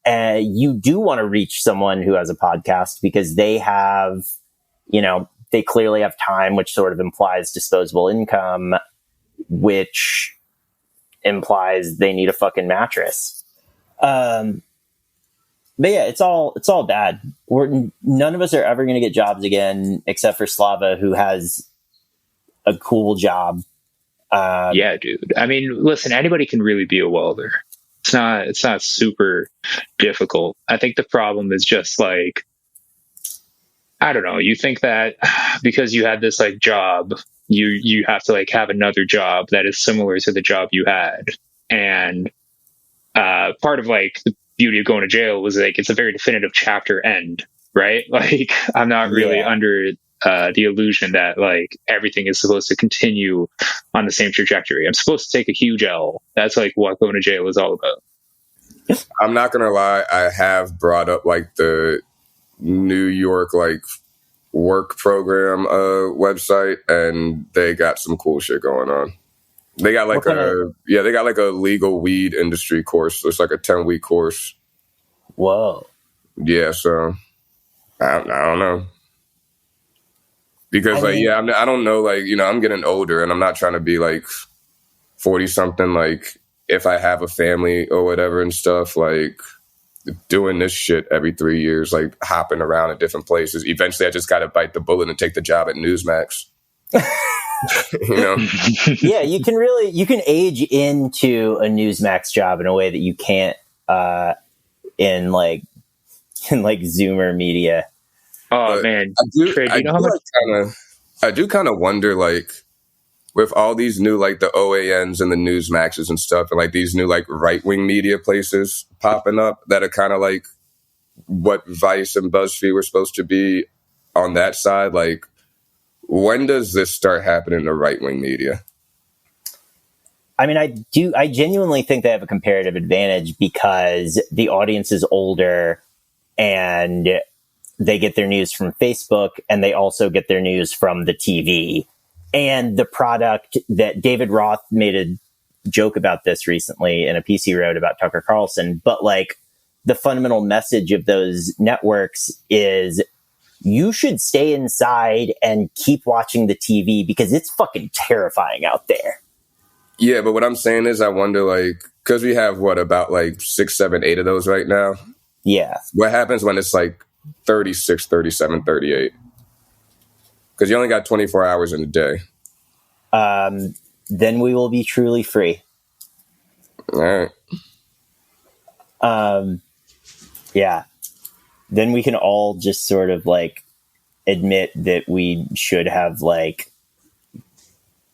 you do want to reach someone who has a podcast because they have, they clearly have time, which sort of implies disposable income, which implies they need a fucking mattress. But yeah, it's all bad. None of us are ever going to get jobs again, except for Slava, who has a cool job. Yeah, dude. I mean, listen, anybody can really be a welder. It's not super difficult. I think the problem is just like, I don't know. You think that because you had this like job, you have to like have another job that is similar to the job you had. And part of like the beauty of going to jail was like it's a very definitive chapter end, right? Like I'm not really under the illusion that like everything is supposed to continue on the same trajectory. I'm supposed to take a huge L. That's like what going to jail is all about. I'm not gonna lie, I have brought up like the New York like work program website, and they got some cool shit going on. They got like they got like a legal weed industry course. So it's like a 10-week course. Whoa. Yeah, so I don't know. Because I don't know, like, you know, I'm getting older and I'm not trying to be like 40 something, like if I have a family or whatever and stuff, like doing this shit every 3 years, like hopping around at different places. Eventually I just got to bite the bullet and take the job at Newsmax. You know? Yeah, you can age into a Newsmax job in a way that you can't in Zoomer media. Oh, man. I do kind of wonder, like, with all these new, like, the OANs and the Newsmaxes and stuff, and, like, these new, like, right-wing media places popping up that are kind of, like, what Vice and BuzzFeed were supposed to be on that side. Like, when does this start happening in the right-wing media? I mean, I genuinely think they have a comparative advantage because the audience is older and they get their news from Facebook, and they also get their news from the TV. And the product that David Roth made a joke about this recently in a piece he wrote about Tucker Carlson. But like the fundamental message of those networks is you should stay inside and keep watching the TV because it's fucking terrifying out there. Yeah, but what I'm saying is I wonder, like, because we have, about, like, 6, 7, 8 of those right now? Yeah. What happens when it's, like, 36, 37, 38? Because you only got 24 hours in a day. Then we will be truly free. All right. Yeah. Then we can all just sort of, like, admit that we should have, like,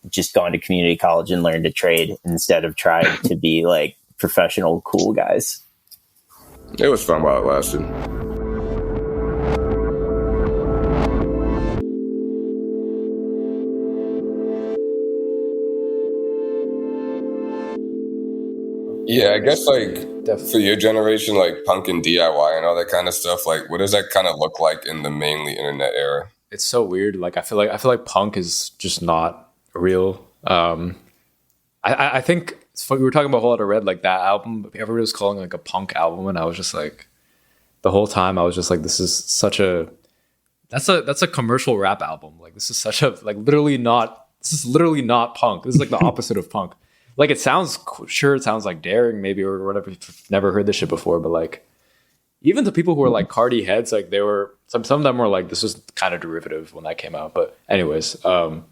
just gone to community college and learned a trade instead of trying to be, like, professional cool guys. It was fun while it lasted. Yeah, I guess, like, for your generation, like, punk and DIY and all that kind of stuff, like, what does that kind of look like in the mainly internet era? It's so weird. Like, I feel like punk is just not real. I think we were talking about Whole Lotta Red, like that album, everybody was calling it like a punk album, and I was just like, the whole time I was just like, this is such a that's a commercial rap album. Like, this is such a literally not punk. This is like the opposite of punk. Like, it sounds like daring maybe or whatever. Never heard this shit before, but like even the people who were like Cardi heads, like they were some of them were like, this was kind of derivative when that came out. But anyways, to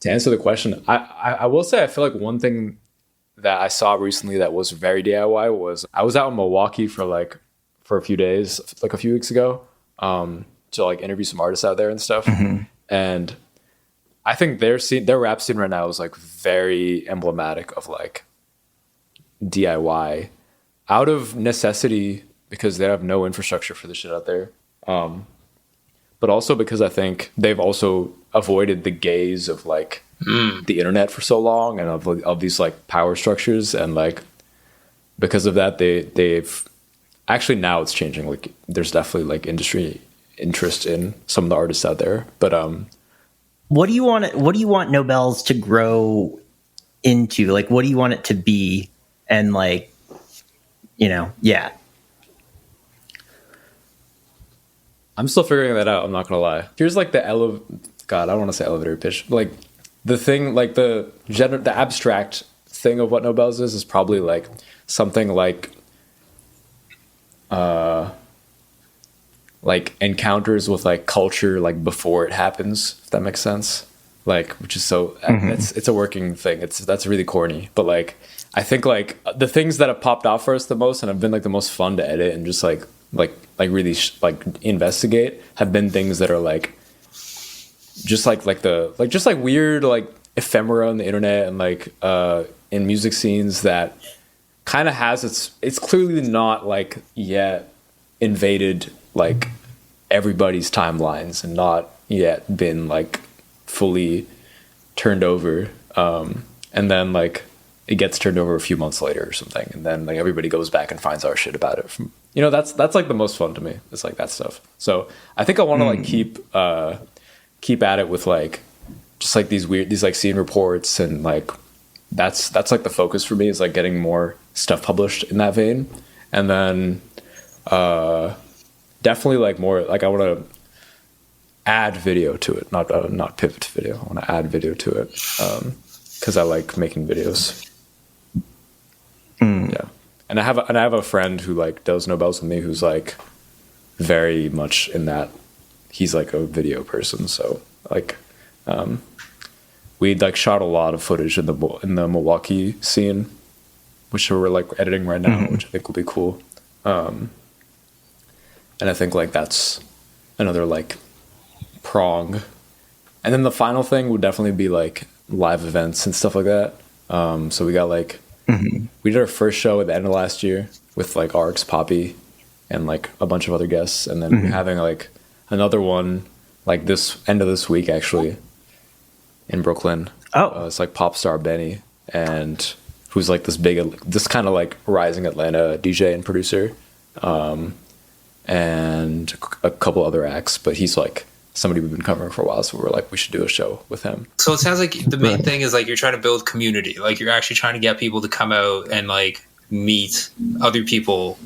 answer the question, I will say I feel like one thing that I saw recently that was very DIY was I was out in Milwaukee for a few days, like a few weeks ago, to like interview some artists out there and stuff. Mm-hmm. And I think their rap scene right now is like very emblematic of like DIY out of necessity because they have no infrastructure for the shit out there. But also because I think they've also avoided the gaze of like the internet for so long and of these like power structures. And like, because of that, they've actually, now it's changing. Like, there's definitely like industry interest in some of the artists out there. But, what do you want Nobels to grow into? Like, what do you want it to be? And like, yeah. I'm still figuring that out. I'm not gonna lie. Here's like God, I don't want to say elevator pitch. Like the thing, like the abstract thing of what Nobels is probably like something like like encounters with like culture like before it happens, if that makes sense. Like, which is so it's a working thing. That's really corny, but like I think like the things that have popped out for us the most and have been like the most fun to edit and just like really like investigate have been things that are like just like just like weird like ephemera on the internet and like in music scenes that kind of has it's clearly not like yet invaded like everybody's timelines and not yet been like fully turned over, and then like it gets turned over a few months later or something, and then like everybody goes back and finds our shit about it from, you know, that's like the most fun to me. It's like that stuff. So I think I want to like keep at it with like just like these like scene reports, and like that's like the focus for me, is like getting more stuff published in that vein. And then definitely like more like I want to add video to it, not pivot to video. I want to add video to it because I like making videos. Yeah, and I have a friend who like does Nobels with me, who's like very much in that. He's like a video person, so like we like shot a lot of footage in the Milwaukee scene, which we're like editing right now, which I think will be cool. And I think like that's another like prong. And then the final thing would definitely be like live events and stuff like that. So we got like we did our first show at the end of last year with like Arx, Poppy, and like a bunch of other guests, and then we're having like another one like this end of this week actually in Brooklyn. It's like pop star Benny, and who's like this kind of like rising Atlanta DJ and producer, and a couple other acts, but he's like somebody we've been covering for a while, so we're like, we should do a show with him. So it sounds like the main thing is like you're trying to build community, like you're actually trying to get people to come out and like meet other people,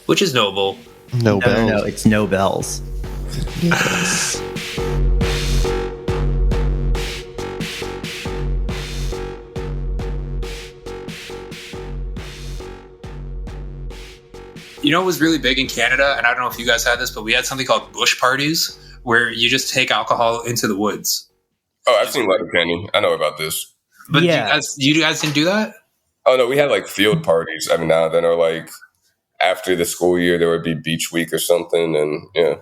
which is noble. No, it's no bells. Yes. You know what was really big in Canada, and I don't know if you guys had this, but we had something called bush parties, where you just take alcohol into the woods. Oh, I've seen Letterkenny. I know about this. But you guys didn't do that? Oh, no, we had like field parties every now and then, or like after the school year, there would be beach week or something. And yeah.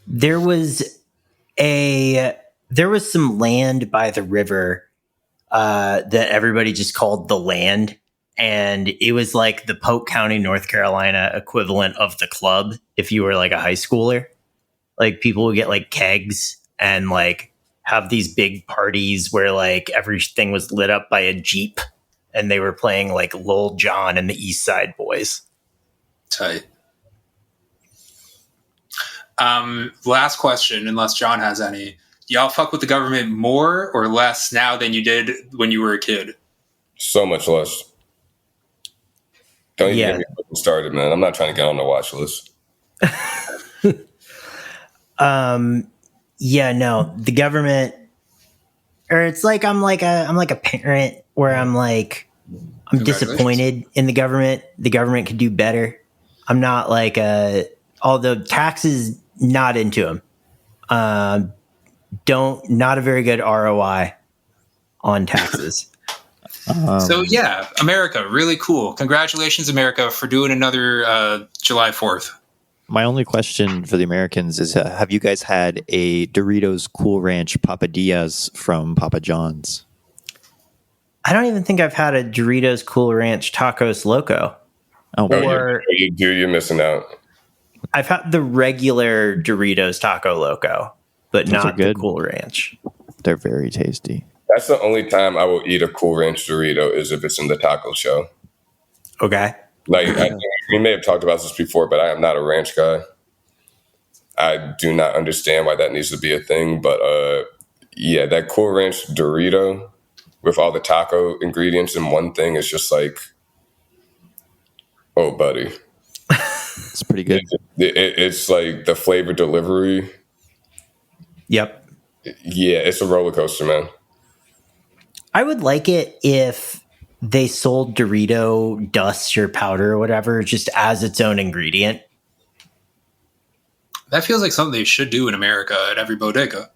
There was some land by the river that everybody just called the land. And it was like the Polk County, North Carolina equivalent of the club if you were like a high schooler. Like people would get like kegs and like have these big parties where like everything was lit up by a Jeep and they were playing like Lil Jon and the East Side Boys. Tight. Last question, unless John has any. Do y'all fuck with the government more or less now than you did when you were a kid? So much less. Don't even get me started, man. I'm not trying to get on the watch list. No, the government, or it's like I'm like a parent where I'm like I'm disappointed in the government. The government could do better. I'm not like although taxes, not into them. Not a very good ROI on taxes. So yeah, America, really cool. Congratulations, America, for doing another July 4th. My only question for the Americans is, have you guys had a Doritos Cool Ranch Papadillas from Papa John's? I don't even think I've had a Doritos Cool Ranch Tacos Loco. You're missing out. I've had the regular Doritos Taco Loco, but Those not the Cool Ranch. They're very tasty. That's the only time I will eat a Cool Ranch Dorito is if it's in the taco show. Okay. Like, we may have talked about this before, but I am not a ranch guy. I do not understand why that needs to be a thing. But that Cool Ranch Dorito with all the taco ingredients in one thing is just like, oh, buddy. It's pretty good. It's like the flavor delivery. Yep. Yeah, it's a roller coaster, man. I would like it if they sold Dorito dust or powder or whatever just as its own ingredient. That feels like something they should do in America at every bodega.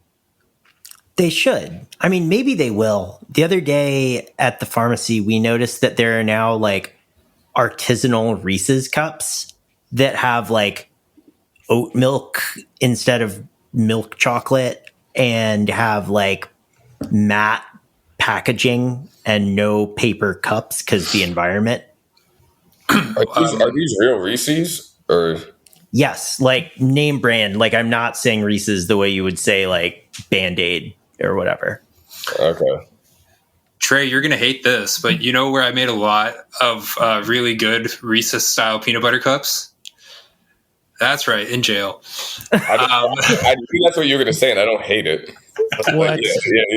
They should. I mean, maybe they will. The other day at the pharmacy, we noticed that there are now like artisanal Reese's cups that have like oat milk instead of milk chocolate and have like matte packaging and no paper cups because the environment. Are these real Reese's or? Yes, like name brand. Like I'm not saying Reese's the way you would say like Band-Aid or whatever. Okay. Trey, you're going to hate this, but you know where I made a lot of really good Reese's style peanut butter cups? That's right, in jail. I knew that's what you were going to say, and I don't hate it. What?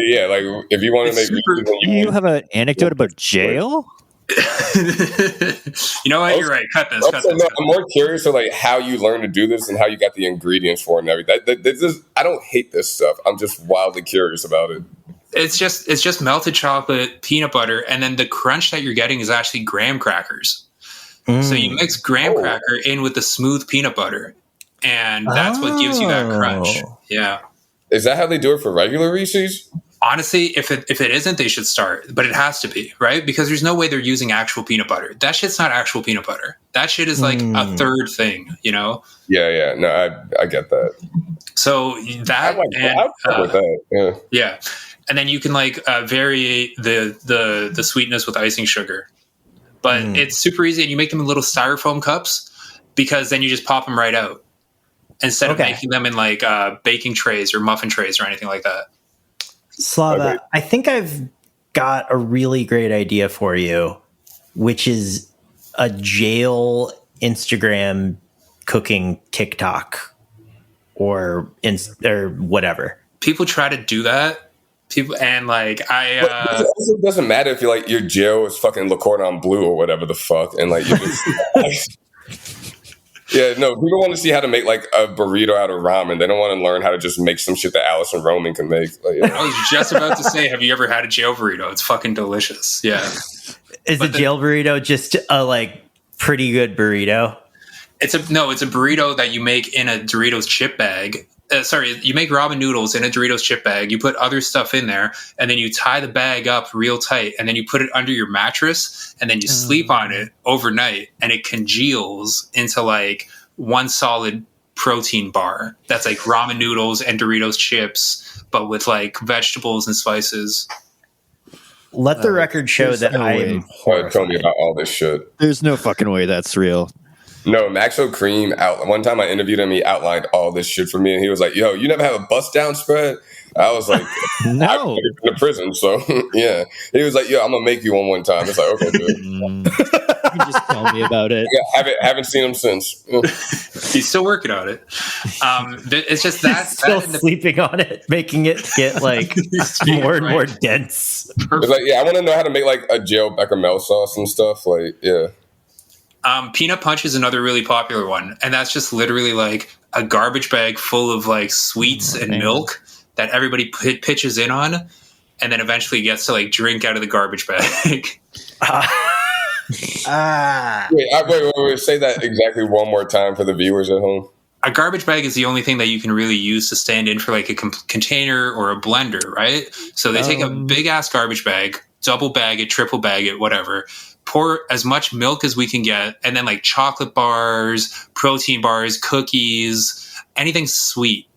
Yeah. Like if you want to make Reese's, You have an anecdote about jail? You know what? You're right. Cut this. I'm more curious of like how you learned to do this and how you got the ingredients for it and everything. I don't hate this stuff. I'm just wildly curious about it. It's just melted chocolate, peanut butter, and then the crunch that you're getting is actually graham crackers. So you mix graham cracker in with the smooth peanut butter, and that's what gives you that crunch. Yeah. Is that how they do it for regular Reese's? Honestly, if it isn't, they should start, but it has to be, right? Because there's no way they're using actual peanut butter. That shit's not actual peanut butter. That shit is like a third thing, you know? Yeah. No, I get that. So that with that. Yeah. And then you can like vary the sweetness with icing sugar. But it's super easy, and you make them in little styrofoam cups because then you just pop them right out instead of making them in like baking trays or muffin trays or anything like that. Slava, I think I've got a really great idea for you, which is a jail Instagram cooking TikTok or whatever. People try to do that. It doesn't matter if your jail is fucking Le Cordon Bleu or whatever the fuck, and like you just yeah, no, people want to see how to make like a burrito out of ramen. They don't want to learn how to just make some shit that Alice and Roman can make. Like, I was just about to say, have you ever had a jail burrito? It's fucking delicious. Yeah. Is a jail burrito just a like pretty good burrito? It's a burrito that you make in a Doritos chip bag. You make ramen noodles in a Doritos chip bag. You put other stuff in there, and then you tie the bag up real tight, and then you put it under your mattress, and then you sleep on it overnight, and it congeals into like one solid protein bar. That's like ramen noodles and Doritos chips, but with like vegetables and spices. Let the record show that I'm tell me about all this shit. There's no fucking way that's real. No, Maxo Cream one time I interviewed him, he outlined all this shit for me, and he was like, yo, you never have a bust down spread? I was like, no. I've been to prison, so yeah. He was like, yo, I'm gonna make you one time. It's like, okay, good. You just tell me about it. Yeah, haven't seen him since. He's still working on it. It's just that he's still sleeping on it, making it get like more and more dense. It's like, yeah, I want to know how to make like a jail bechamel sauce and stuff. Like, yeah. Peanut punch is another really popular one, and that's just literally like a garbage bag full of like sweets and milk that everybody pitches in on, and then eventually gets to like drink out of the garbage bag. Wait, say that exactly one more time for the viewers at home. A garbage bag is the only thing that you can really use to stand in for like a container or a blender, right? So they take a big ass garbage bag, double bag it, triple bag it, whatever, pour as much milk as we can get, and then like chocolate bars, protein bars, cookies, anything sweet.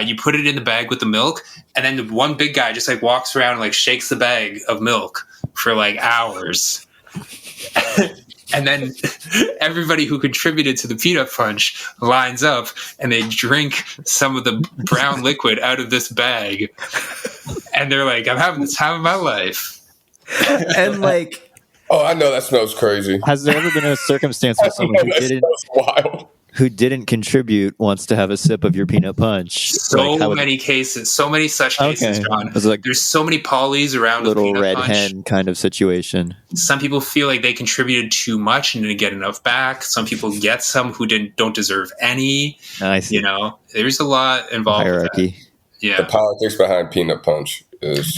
You put it in the bag with the milk, and then the one big guy just like walks around and like shakes the bag of milk for like hours. And then everybody who contributed to the peanut punch lines up and they drink some of the brown liquid out of this bag. And they're like, I'm having the time of my life. And like, oh, I know that smells crazy. Has there ever been a circumstance where someone who didn't contribute wants to have a sip of your peanut punch? So many cases, so many such cases, John. Like there's so many polys around little with peanut red punch. hen kind of situation. Some people feel like they contributed too much and didn't get enough back. Some people get some who don't deserve any. I see. You know, there's a lot involved. Hierarchy. With that. Yeah. The politics behind peanut punch is.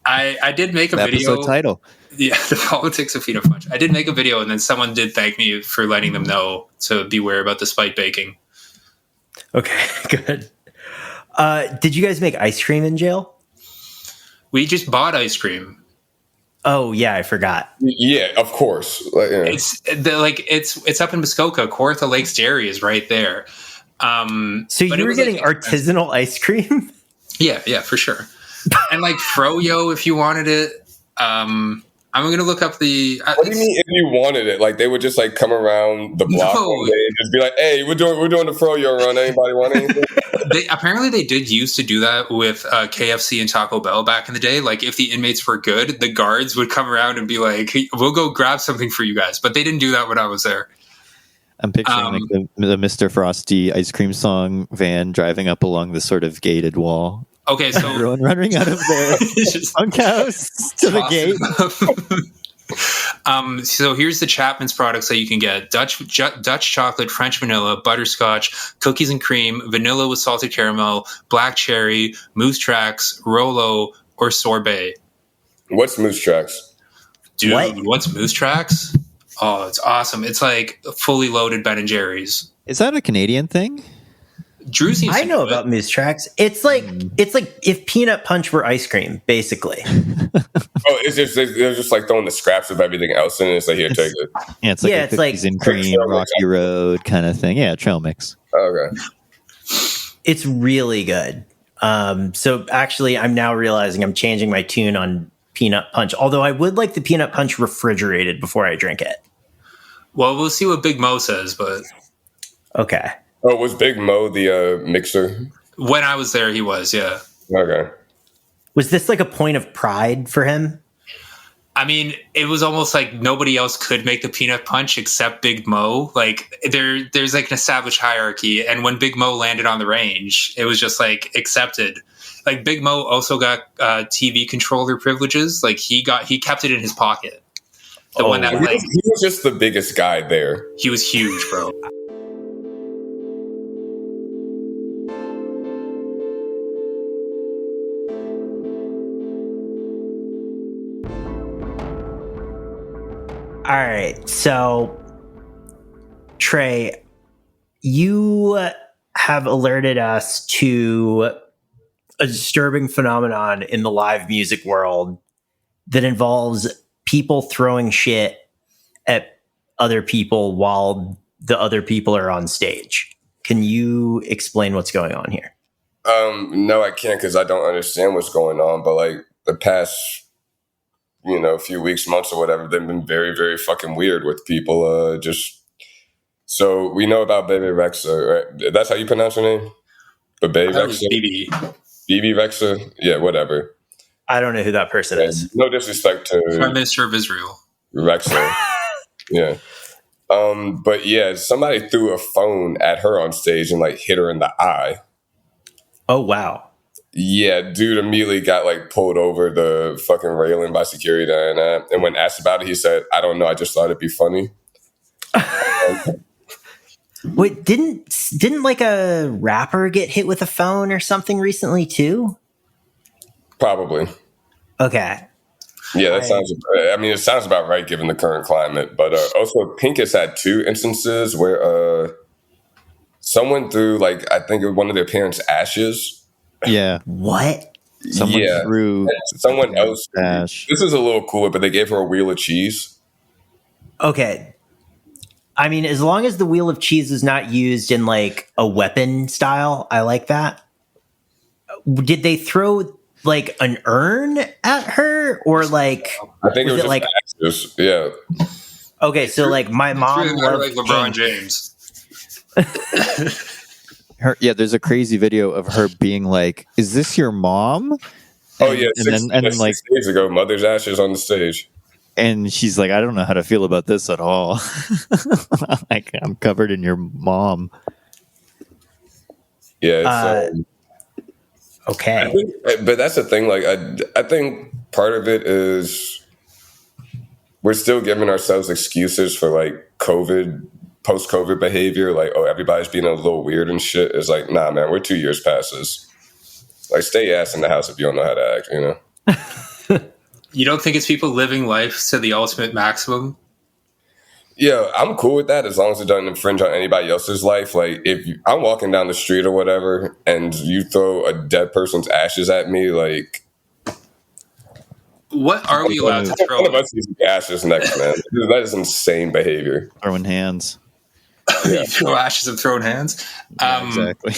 I did make a video. Episode title. Yeah, the politics of peanut punch. I did make a video, and then someone did thank me for letting them know to beware about the spike baking. Okay, good. Did you guys make ice cream in jail? We just bought ice cream. Oh yeah, I forgot. Yeah, of course. It's up in Muskoka. Kawartha Lakes Dairy is right there. So you were getting artisanal ice cream? Yeah, for sure. And like froyo if you wanted it. I'm gonna look up the. What do you mean if you wanted it? Like they would just like come around the block one day and just be like, "Hey, we're doing the froyo run. Anybody want anything?" Apparently they did used to do that with KFC and Taco Bell back in the day. Like if the inmates were good, the guards would come around and be like, hey, "We'll go grab something for you guys." But they didn't do that when I was there. I'm picturing the Mr. Frosty ice cream song van driving up along the sort of gated wall. Okay, so everyone running out of their bunkhouse to the gate. So here's the Chapman's products that you can get: Dutch chocolate, French vanilla, butterscotch, cookies and cream, vanilla with salted caramel, black cherry, Moose Tracks, Rolo, or sorbet. What's Moose Tracks? Dude, what's Moose Tracks? Oh, it's awesome. It's like fully loaded Ben & Jerry's. Is that a Canadian thing? Drew seems I know about Moose Tracks. It's like if peanut punch were ice cream, basically. It's just they're just like throwing the scraps of everything else in it. It's like, here, take it. Yeah, it's like cookies and cream, Rocky Road kind of thing. Yeah, trail mix. Okay. It's really good. So actually, I'm now realizing I'm changing my tune on peanut punch. Although I would like the peanut punch refrigerated before I drink it. Well, we'll see what Big Mo says, but okay. Oh, was Big Mo the mixer? When I was there, he was, yeah. Okay. Was this like a point of pride for him? I mean, it was almost like nobody else could make the peanut punch except Big Mo. Like there's like an established hierarchy, and when Big Mo landed on the range, it was just like accepted. Like Big Mo also got TV controller privileges. Like he kept it in his pocket. The one that like he was just the biggest guy there. He was huge, bro. All right, so Trey, you have alerted us to a disturbing phenomenon in the live music world that involves people throwing shit at other people while the other people are on stage. Can you explain what's going on here? No, I can't because I don't understand what's going on. But like the past, few weeks, months, or whatever, they've been very, very fucking weird with people. So we know about Baby Rexha, right? That's how you pronounce her name? But Baby Rexha? BB Rexha? Yeah, whatever. I don't know who that person is. No disrespect to Prime Minister of Israel. Rexha. Yeah. But yeah, somebody threw a phone at her on stage and like hit her in the eye. Oh, wow. Yeah, dude immediately got like pulled over the fucking railing by security and when asked about it, he said, "I don't know, I just thought it'd be funny." Wait, didn't like a rapper get hit with a phone or something recently too? Probably. Okay. Yeah, that sounds. I mean, it sounds about right given the current climate. But also, Pink has had two instances where someone threw like I think one of their parents' ashes. Yeah. What? Someone threw someone else. Ash. This is a little cooler, but they gave her a wheel of cheese. Okay. I mean, as long as the wheel of cheese is not used in like a weapon style, I like that. Did they throw like an urn at her or like? I think it was just like ashes. Yeah. Okay, so like my mom loved like LeBron James. There's a crazy video of her being like, "Is this your mom?" Oh yeah, and then like 6 days ago, Mother's ashes on the stage. And she's like, "I don't know how to feel about this at all." Like, I'm covered in your mom. Yeah. Okay. But that's the thing. Like, I think part of it is we're still giving ourselves excuses for like COVID, post-COVID behavior. Like, oh, everybody's being a little weird and shit. It's like, nah, man, we're 2 years past this. Like, stay your ass in the house if you don't know how to act, You don't think it's people living life to the ultimate maximum? Yeah, I'm cool with that as long as it doesn't infringe on anybody else's life. Like, if I'm walking down the street or whatever, and you throw a dead person's ashes at me, like, what are we allowed to throw? One of us needs ashes next, man. That is insane behavior. Throwing hands. You throw ashes and throwing hands. Yeah, exactly.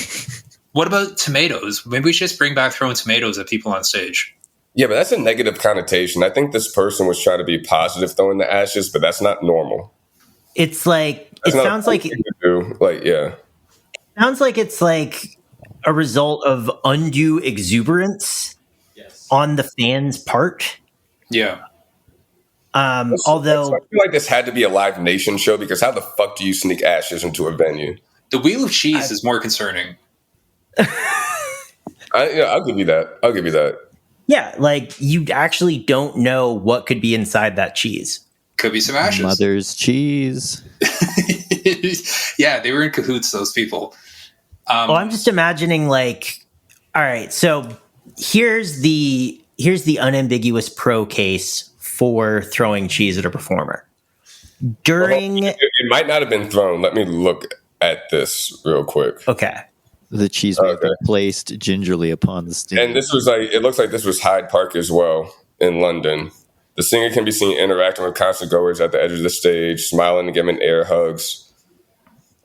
What about tomatoes? Maybe we should just bring back throwing tomatoes at people on stage. Yeah, but that's a negative connotation. I think this person was trying to be positive throwing the ashes, but that's not normal. It's like That's it sounds like yeah. Sounds like it's like a result of undue exuberance on the fans' part. Yeah. Although I feel like this had to be a Live Nation show, because how the fuck do you sneak ashes into a venue? The Wheel of Cheese is more concerning. I'll give you that. Yeah, like you actually don't know what could be inside that cheese. Could be some ashes. Mother's cheese. Yeah, they were in cahoots, those people. Well, I'm just imagining, like, all right, so here's the unambiguous pro case for throwing cheese at a performer. It might not have been thrown. Let me look at this real quick. Okay. The cheese may have been placed gingerly upon the stage. And this was it looks like this was Hyde Park as well in London. The singer can be seen interacting with concert goers at the edge of the stage, smiling and giving air hugs,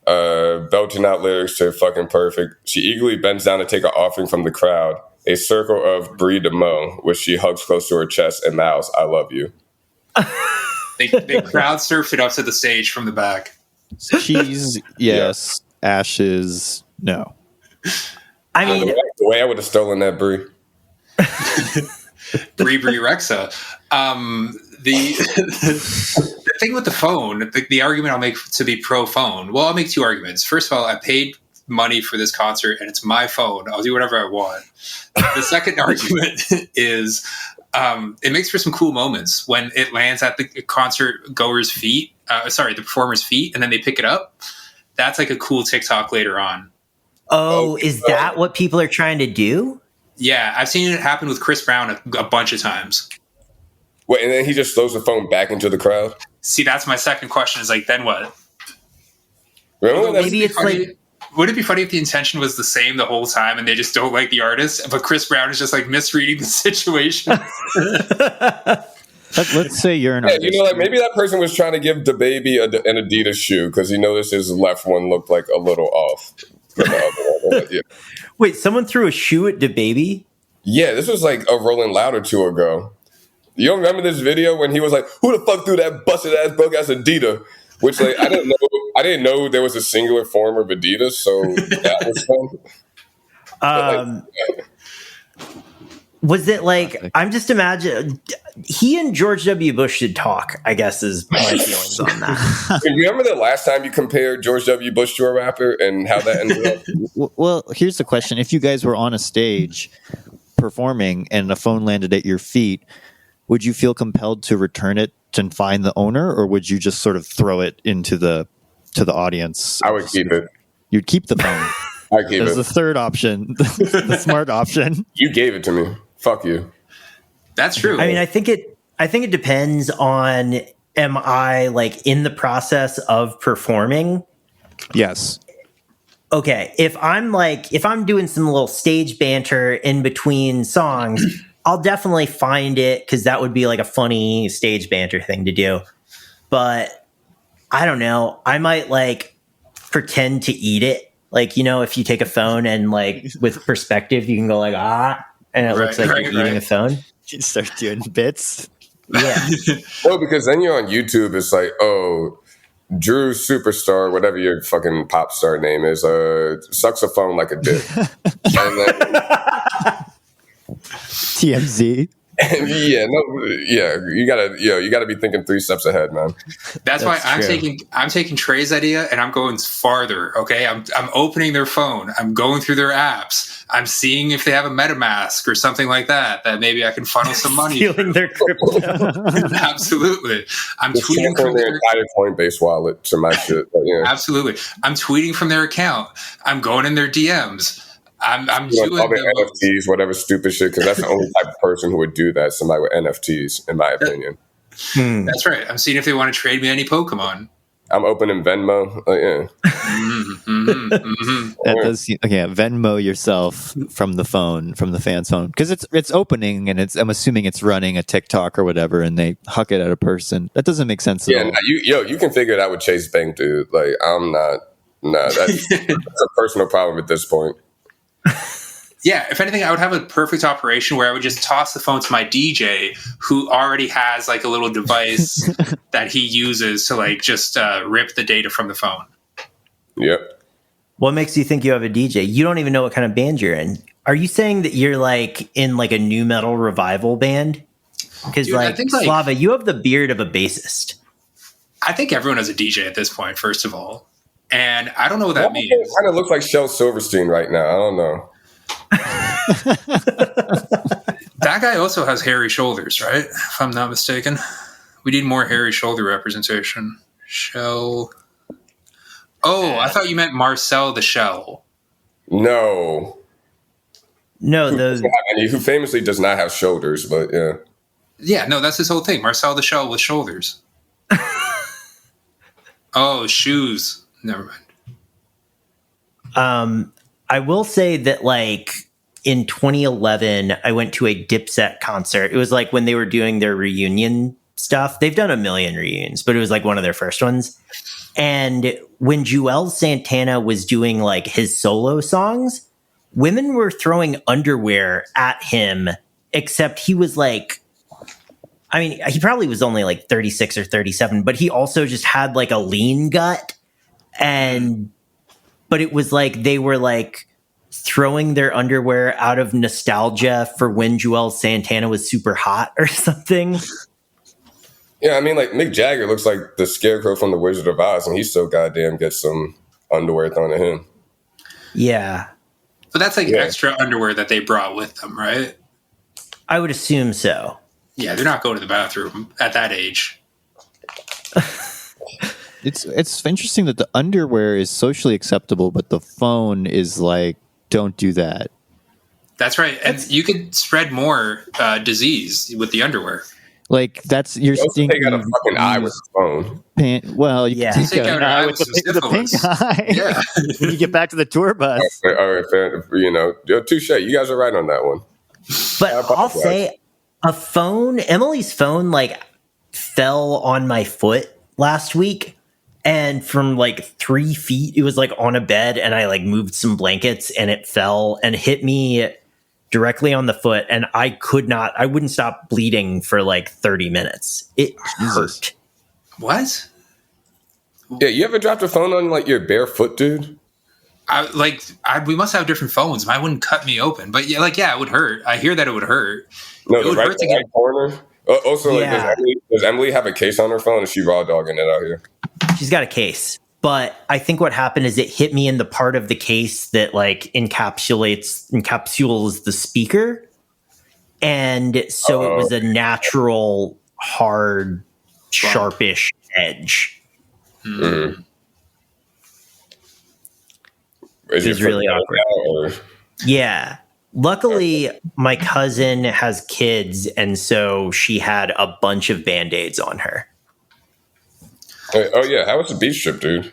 belching out lyrics to Fucking Perfect. She eagerly bends down to take an offering from the crowd, a circle of Brie de Meaux, which she hugs close to her chest and mouths, "I love you." They crowd surfed it up to the stage from the back. Cheese, yes. Yeah. Ashes, no. I mean, the way I would have stolen that Brie. Brie Rexa. The thing with the phone, the argument I'll make to be pro phone. Well, I'll make two arguments. First of all, I paid money for this concert, and it's my phone. I'll do whatever I want. The second argument is it makes for some cool moments when it lands at the concert goer's feet. The performer's feet, and then they pick it up. That's like a cool TikTok later on. Oh, is that what people are trying to do? Yeah, I've seen it happen with Chris Brown a bunch of times. Wait, and then he just throws the phone back into the crowd? See, that's my second question is like, then what? Maybe it's like... Would it be funny if the intention was the same the whole time and they just don't like the artist, but Chris Brown is just like misreading the situation? Let's say you're an artist. You know, like maybe that person was trying to give DaBaby an Adidas shoe because he noticed his left one looked like a little off from the other one. Yeah. Wait, someone threw a shoe at DaBaby? Yeah, this was like a Rolling Loud or two ago. You don't remember this video when he was like, "Who the fuck threw that busted ass broke ass Adidas?" Which, like, I didn't know there was a singular form of Adidas, so that was fun. Was it like, I'm just imagining, he and George W. Bush should talk, I guess, is my feelings on that. You remember the last time you compared George W. Bush to a rapper and how that ended up? Well, here's the question. If you guys were on a stage performing and a phone landed at your feet, would you feel compelled to return it and find the owner, or would you just sort of throw it to the audience? I would keep it. You'd keep the phone. I keep it. As the third option, the smart option. You gave it to me. Fuck you. That's true. I mean, I think it depends on, am I like in the process of performing? Yes. Okay. If I'm doing some little stage banter in between songs, I'll definitely find it because that would be like a funny stage banter thing to do. But I don't know. I might like pretend to eat it. Like, you know, if you take a phone and like with perspective, you can go like, and it looks like you're eating a phone. You start doing bits. Yeah. Well, because then you're on YouTube. It's like, oh, Drew Superstar, whatever your fucking pop star name is, sucks a phone like a dick. And then, TMZ. You gotta be thinking 3 steps ahead, man. That's why I'm taking Trey's idea and I'm going farther. Okay, I'm opening their phone. I'm going through their apps. I'm seeing if they have a MetaMask or something like that. That maybe I can funnel some money. Stealing their crypto. Absolutely. I'm just tweeting from their entire Coinbase wallet to my shit. Absolutely. I'm tweeting from their account. I'm going in their DMs. I'm You know, doing other the NFTs, whatever stupid shit, because that's the only type of person who would do that. Somebody with NFTs, in my opinion. That's right. I'm seeing if they want to trade me any Pokemon. I'm opening Venmo. Yeah. That does seem, okay. Venmo yourself from the phone, from the fan's phone, because it's opening and I'm assuming it's running a TikTok or whatever, and they huck it at a person. That doesn't make sense at all. You can figure it out with Chase Bank, dude. Like, I'm not. Nah, that's a personal problem at this point. Yeah, if anything, I would have a perfect operation where I would just toss the phone to my DJ, who already has like a little device that he uses to like just rip the data from the phone. Yep. What makes you think you have a DJ? You don't even know what kind of band you're in. Are you saying that you're like in like a new metal revival band? Because like Slava, you have the beard of a bassist. I think everyone has a DJ at this point, first of all. And I don't know what that means. It kind of looks like Shel Silverstein right now. I don't know. That guy also has hairy shoulders, right? If I'm not mistaken. We need more hairy shoulder representation. Shell. Oh, I thought you meant Marcel the Shell. No, who famously does not have shoulders, but yeah. Yeah, no, that's his whole thing. Marcel the Shell with shoulders. Oh, shoes. Never mind. I will say that like in 2011, I went to a Dipset concert. It was like when they were doing their reunion stuff. They've done a million reunions, but it was like one of their first ones. And when Joel Santana was doing like his solo songs, women were throwing underwear at him, except he was like, I mean, he probably was only like 36 or 37, but he also just had like a lean gut. But it was like they were like throwing their underwear out of nostalgia for when Joel Santana was super hot or something. Yeah, I mean, like Mick Jagger looks like the Scarecrow from The Wizard of Oz, and he still goddamn gets some underwear thrown at him. Yeah. But that's like extra underwear that they brought with them, right? I would assume so. Yeah, they're not going to the bathroom at that age. It's interesting that the underwear is socially acceptable, but the phone is like, don't do that. That's right. And you could spread more disease with the underwear. Like that's you're thinking take out a fucking eye with the phone. You can take out an eye with the pink eye. Yeah. When you get back to the tour bus. All right, fair, touche. You guys are right on that one. But I'll say Emily's phone like fell on my foot last week. And from like 3 feet, it was like on a bed, and I like moved some blankets, and it fell and hit me directly on the foot. And I wouldn't stop bleeding for like 30 minutes. It hurt. What? Yeah, you ever dropped a phone on like your bare foot, dude? We must have different phones. Mine wouldn't cut me open, but it would hurt. I hear that it would hurt. No, the right corner. Also, does Emily have a case on her phone? Or is she raw dogging it out here? She's got a case, but I think what happened is it hit me in the part of the case that like encapsulates the speaker. And so it was a natural, hard, sharpish edge. Mm-hmm. It was really awkward. Yeah. Luckily, my cousin has kids, and so she had a bunch of Band-Aids on her. Oh, yeah. How was the beach trip, dude?